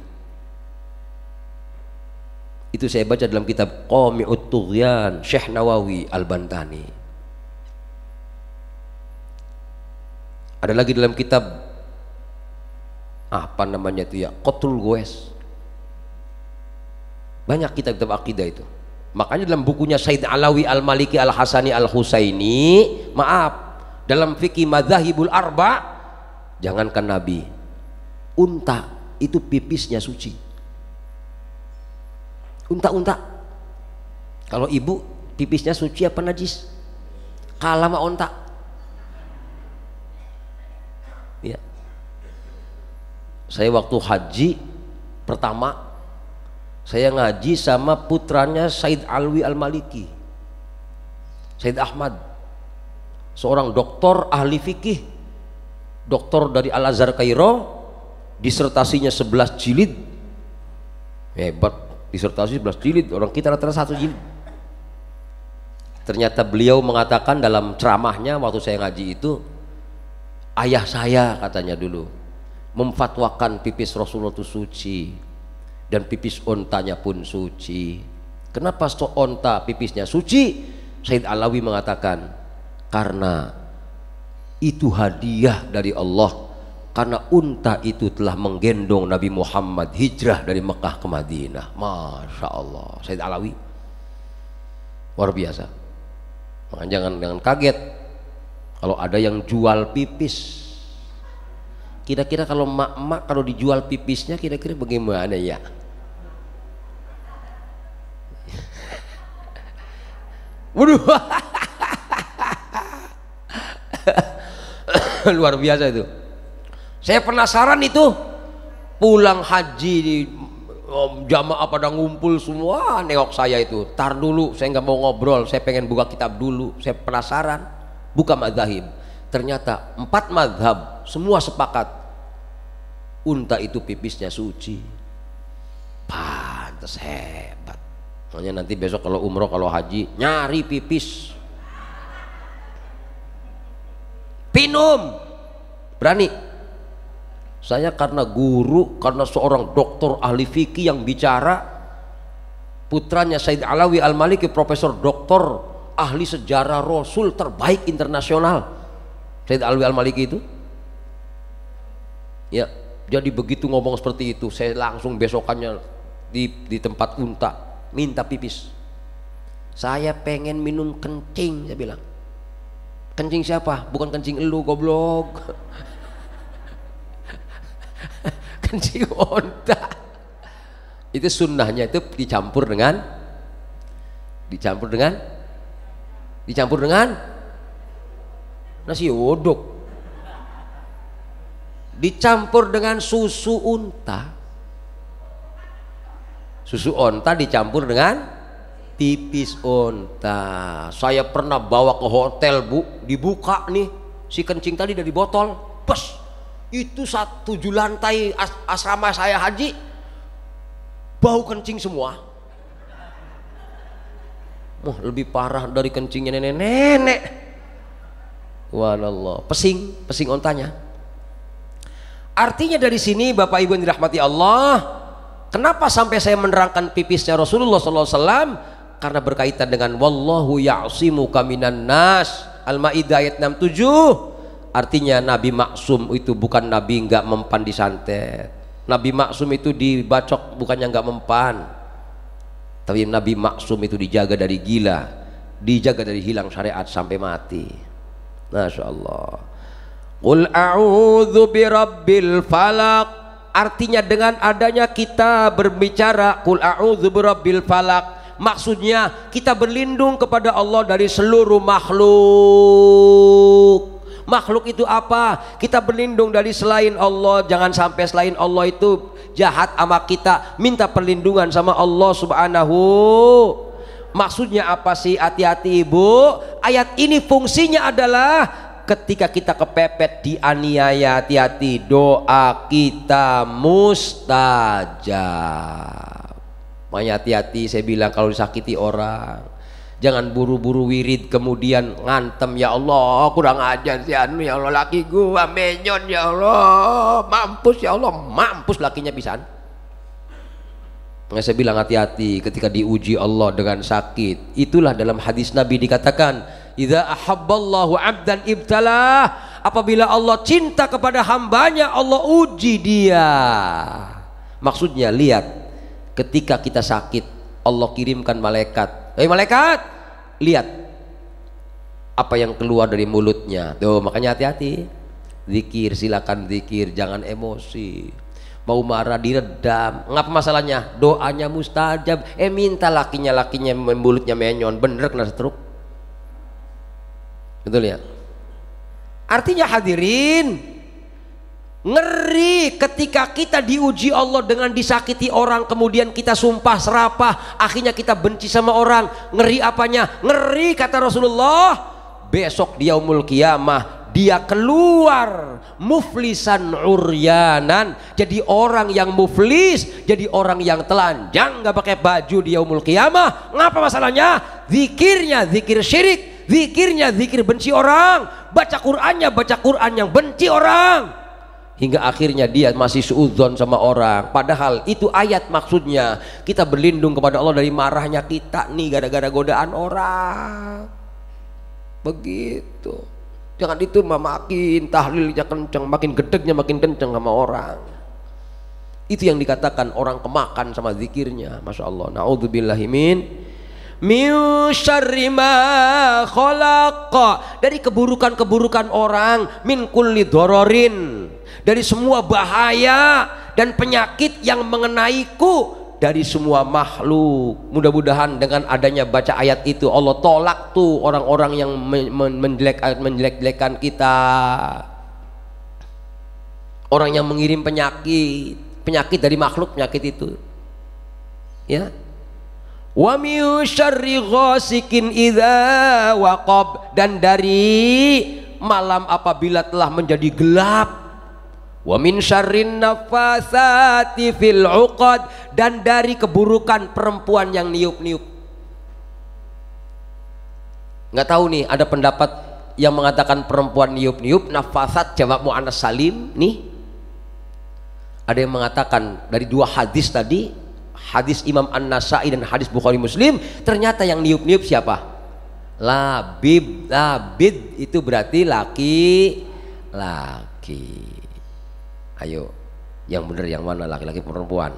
Itu saya baca dalam kitab Qami'ut Tughyan Syekh Nawawi Al-Bantani. Ada lagi dalam kitab apa namanya itu ya, Qatul Ghues. Banyak kitab-kitab akidah itu. Makanya dalam bukunya Said Alawi Al-Maliki Al-Hasani Al-Husaini, maaf, dalam fikih Madzhabul Arba, jangankan Nabi, unta itu pipisnya suci. Unta-unta, kalau ibu pipisnya suci apa najis? Kalah sama unta. Ya. Saya waktu haji pertama, saya ngaji sama putranya Said Alwi Al-Maliki, Said Ahmad, seorang doktor ahli fikih, doktor dari Al-Azhar Kairo, disertasinya 11 jilid, hebat, disertasi 11 jilid, orang kita rata-rata 1 jilid. Ternyata beliau mengatakan dalam ceramahnya waktu saya ngaji itu, ayah saya katanya dulu memfatwakan pipis Rasulullah itu suci dan pipis ontanya pun suci. Kenapa onta pipisnya suci? Said Alawi mengatakan karena itu hadiah dari Allah, karena unta itu telah menggendong Nabi Muhammad hijrah dari Mekah ke Madinah. Masya Allah, Said Alawi luar biasa. Makanya jangan kaget kalau ada yang jual pipis. Kira-kira kalau mak-mak kalau dijual pipisnya kira-kira bagaimana ya? Waduh, luar biasa itu. Saya penasaran itu, pulang haji di jamaah pada ngumpul semua nengok saya itu. Tar dulu, saya nggak mau ngobrol, saya pengen buka kitab dulu. Saya penasaran, buka madzhab. Ternyata 4 madzhab semua sepakat unta itu pipisnya suci. Pantes, hebat. Makanya nanti besok kalau umroh, kalau haji, nyari pipis, pinum, berani. Saya karena guru, karena seorang doktor ahli fikih yang bicara, putranya Said Alawi Al-Maliki, profesor doktor ahli sejarah Rasul terbaik internasional, Said Alawi Al-Maliki itu. Ya, jadi begitu ngomong seperti itu, saya langsung besokannya di tempat unta minta pipis. Saya pengen minum kencing, saya bilang. Kencing siapa? Bukan kencing elu, goblok. Kencing onta. Itu sunnahnya itu dicampur dengan nasi uduk, dicampur dengan susu unta. Susu onta dicampur dengan pipis onta. Saya pernah bawa ke hotel, Bu, dibuka nih si kencing tadi dari botol, bes, itu 7 lantai asrama saya haji bau kencing semua. Lebih parah dari kencingnya nenek-nenek. Wallah, pesing ontanya. Artinya dari sini Bapak Ibu yang dirahmati Allah, kenapa sampai saya menerangkan pipisnya Rasulullah SAW? Karena berkaitan dengan wallahu ya'simuka minan nas, Al-Maidah ayat 67. Artinya Nabi maksum itu bukan Nabi nggak mempan disantet. Nabi maksum itu dibacok bukannya nggak mempan, Tapi Nabi maksum itu dijaga dari gila, dijaga dari hilang syariat sampai mati. Masya Allah. Qul a'udzu birabbil falaq, artinya dengan adanya kita berbicara qul a'udzu birabbil falaq, maksudnya kita berlindung kepada Allah dari seluruh makhluk. Makhluk itu apa? Kita berlindung dari selain Allah. Jangan sampai selain Allah itu jahat sama kita. Minta perlindungan sama Allah subhanahu. Maksudnya apa sih? Hati-hati ibu. Ayat ini fungsinya adalah ketika kita kepepet dianiaya, hati-hati, doa kita mustajab. Makanya hati-hati saya bilang kalau disakiti orang, jangan buru-buru wirid kemudian ngantem, ya Allah kurang ajar si anu, ya Allah laki gua menyon, ya Allah mampus, ya Allah mampus lakinya pisan. Makanya saya bilang hati-hati ketika diuji Allah dengan sakit. Itulah dalam hadis Nabi dikatakan, idza ahabballahu 'abdan ibtalah, apabila Allah cinta kepada hambanya Allah uji dia. Maksudnya lihat, ketika kita sakit Allah kirimkan malaikat, malaikat lihat apa yang keluar dari mulutnya tuh. Makanya hati-hati, zikir, silakan zikir, jangan emosi. Mau marah diredam. Ngapa masalahnya? Doanya mustajab. Minta lakinya mulutnya menyon, bener kena stroke. Betul ya? Artinya hadirin, ngeri ketika kita diuji Allah dengan disakiti orang, kemudian kita sumpah serapah, akhirnya kita benci sama orang. Ngeri apanya? Ngeri kata Rasulullah, besok di yaumul qiyamah dia keluar muflisan uryanan, jadi orang yang muflis, jadi orang yang telanjang, nggak pakai baju di yaumul qiyamah. Ngapa masalahnya? Zikirnya zikir syirik, zikirnya zikir benci orang, baca Qur'annya baca Qur'an yang benci orang, hingga akhirnya dia masih suudzon sama orang. Padahal itu ayat maksudnya kita berlindung kepada Allah dari marahnya kita nih gara-gara godaan orang. Begitu. Jangan itu makin tahlilnya kenceng, makin gedegnya makin kenceng sama orang. Itu yang dikatakan orang kemakan sama zikirnya. Masya Allah. Na'udzubillahi min syarri ma khalaqa, dari keburukan-keburukan orang, min kulli dororin, dari semua bahaya dan penyakit yang mengenaiku, dari semua makhluk. Mudah-mudahan dengan adanya baca ayat itu Allah tolak tuh orang-orang yang menjelek-jelekan kita, orang yang mengirim penyakit dari makhluk, penyakit itu ya. Wa min syarri ghasikin idza waqab, dan dari malam apabila telah menjadi gelap. Wa min syarrin nafasati fil 'uqad, dan dari keburukan perempuan yang niup-niup. Nggak tahu nih, ada pendapat yang mengatakan perempuan niup-niup nafasat jamak muannas salim nih. Ada yang mengatakan dari dua hadis tadi, hadis Imam An-Nasai dan hadis Bukhari Muslim, ternyata yang niup-niup siapa? Labid. Labid itu berarti laki-laki. Ayo, yang benar yang mana, laki-laki perempuan?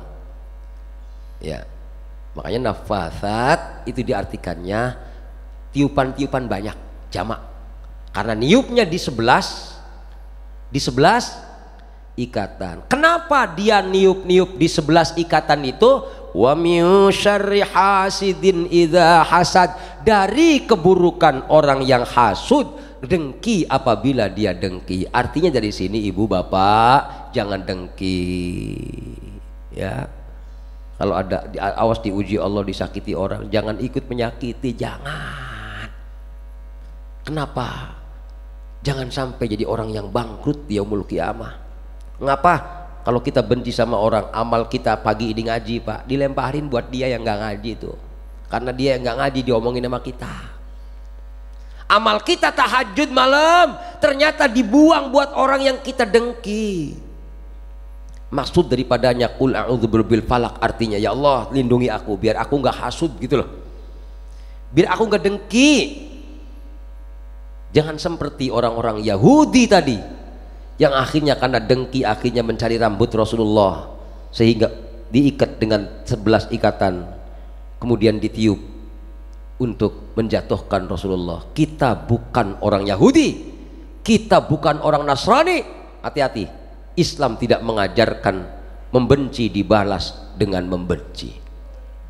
Ya, makanya nafasat itu diartikannya tiupan-tiupan banyak, jamak. Karena niupnya di 11 ikatan. Kenapa dia niup-niup di 11 ikatan itu? Wa min syarri hasidin idza hasad, dari keburukan orang yang hasud, dengki apabila dia dengki. Artinya dari sini ibu bapak jangan dengki ya. Kalau ada awas diuji Allah, disakiti orang, jangan ikut menyakiti, jangan. Kenapa? Jangan sampai jadi orang yang bangkrut di yaumul qiyamah. Ngapa? Kalau kita benci sama orang, amal kita pagi ini ngaji pak, dilemparin buat dia yang nggak ngaji tuh, karena dia yang nggak ngaji diomongin sama kita. Amal kita tahajud malam ternyata dibuang buat orang yang kita dengki. Maksud daripadanya qul a'udzu birabbil falaq, artinya ya Allah lindungi aku biar aku nggak hasud gitu loh, biar aku nggak dengki. Jangan seperti orang-orang Yahudi tadi yang akhirnya karena dengki akhirnya mencari rambut Rasulullah sehingga diikat dengan 11 ikatan. kemudian ditiup untuk menjatuhkan Rasulullah. Kita bukan orang Yahudi, kita bukan orang Nasrani. Hati-hati, Islam tidak mengajarkan membenci dibalas dengan membenci,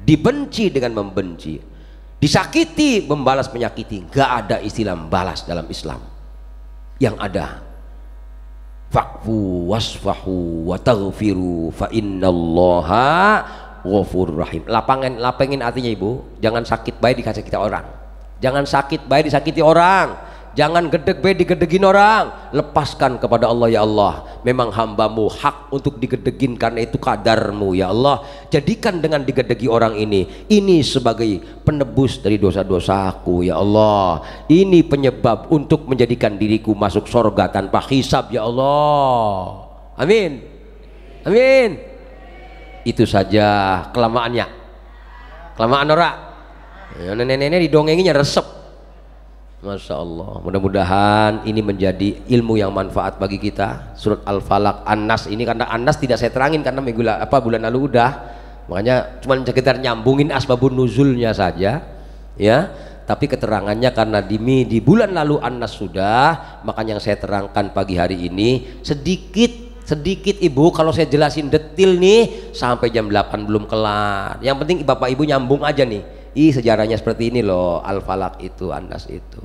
dibenci dengan membenci, disakiti membalas menyakiti. Gak ada istilah membalas dalam Islam. Yang ada fa'fu wasfahu wa taghfiru fa innallaha ghafurur rahim. Lapangin artinya ibu, jangan sakit baik dikasih kita orang, jangan sakit baik disakiti orang, jangan gedeg baik digedegin orang. Lepaskan kepada Allah. Ya Allah, memang hambamu hak untuk digedegin karena itu kadarmu. Ya Allah, jadikan dengan digedegi orang ini sebagai penebus dari dosa-dosaku. Ya Allah, ini penyebab untuk menjadikan diriku masuk surga tanpa hisab. Ya Allah, amin, amin. Itu saja kelamaannya, kelamaan ora ya, nenek-nenek didongenginya resep. Masya Allah, mudah-mudahan ini menjadi ilmu yang manfaat bagi kita. Surat Al-Falaq, An-Nas ini, karena An-Nas tidak saya terangin karena bulan lalu udah, makanya cuma sekedar nyambungin asbabun nuzulnya saja ya. Tapi keterangannya karena di bulan lalu An-Nas sudah, makanya yang saya terangkan pagi hari ini sedikit ibu. Kalau saya jelasin detil nih sampai jam 8 belum kelar. Yang penting bapak ibu nyambung aja nih. Sejarahnya seperti ini loh, Al-Falaq itu, An-Nas itu.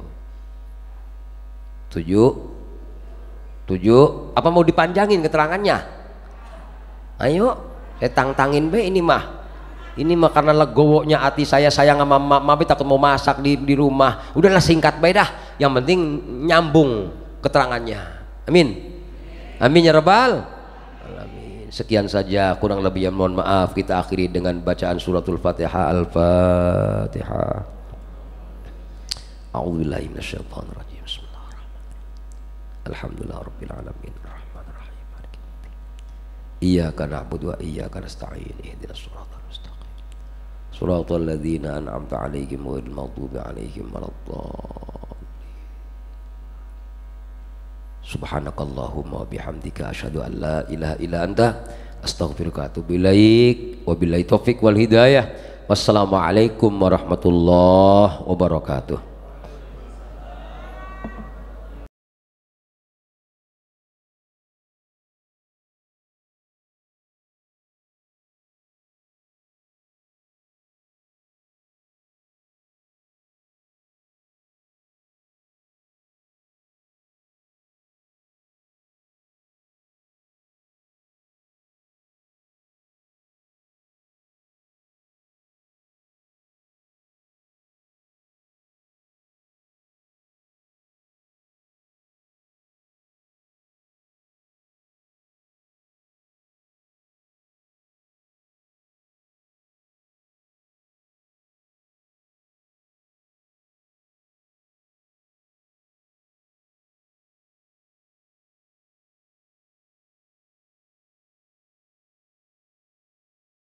Tujuh. Apa mau dipanjangin keterangannya? Ayo, saya tangtangin be ini mah. Ini mah karena legowonya hati saya sayang sama mama, takut mau masak di rumah. Udahlah singkat be dah. Yang penting nyambung keterangannya. Amin. Amin ya rabbal alamin. Sekian saja, kurang lebih mohon maaf. Kita akhiri dengan bacaan suratul Fatihah. Al-Fatihah. A'udzubillahi minasyaitonir rajim. Bismillahirrahmanirrahim. Alhamdulillahirabbil alamin. Arrahmanirrahim. Maliki yaumiddin. Iyyaka na'budu wa iyyaka nasta'in. Ihdinas siratal mustaqim. Shiratal ladzina an'amta 'alaihim ghairil maghdubi 'alaihim waladdallin. Subhanakallahumma bihamdika asyhadu an la ilaha illa anta astaghfiruka wa atubu ilaik. Wabillahi taufik wal hidayah. Wassalamualaikum warahmatullahi wabarakatuh.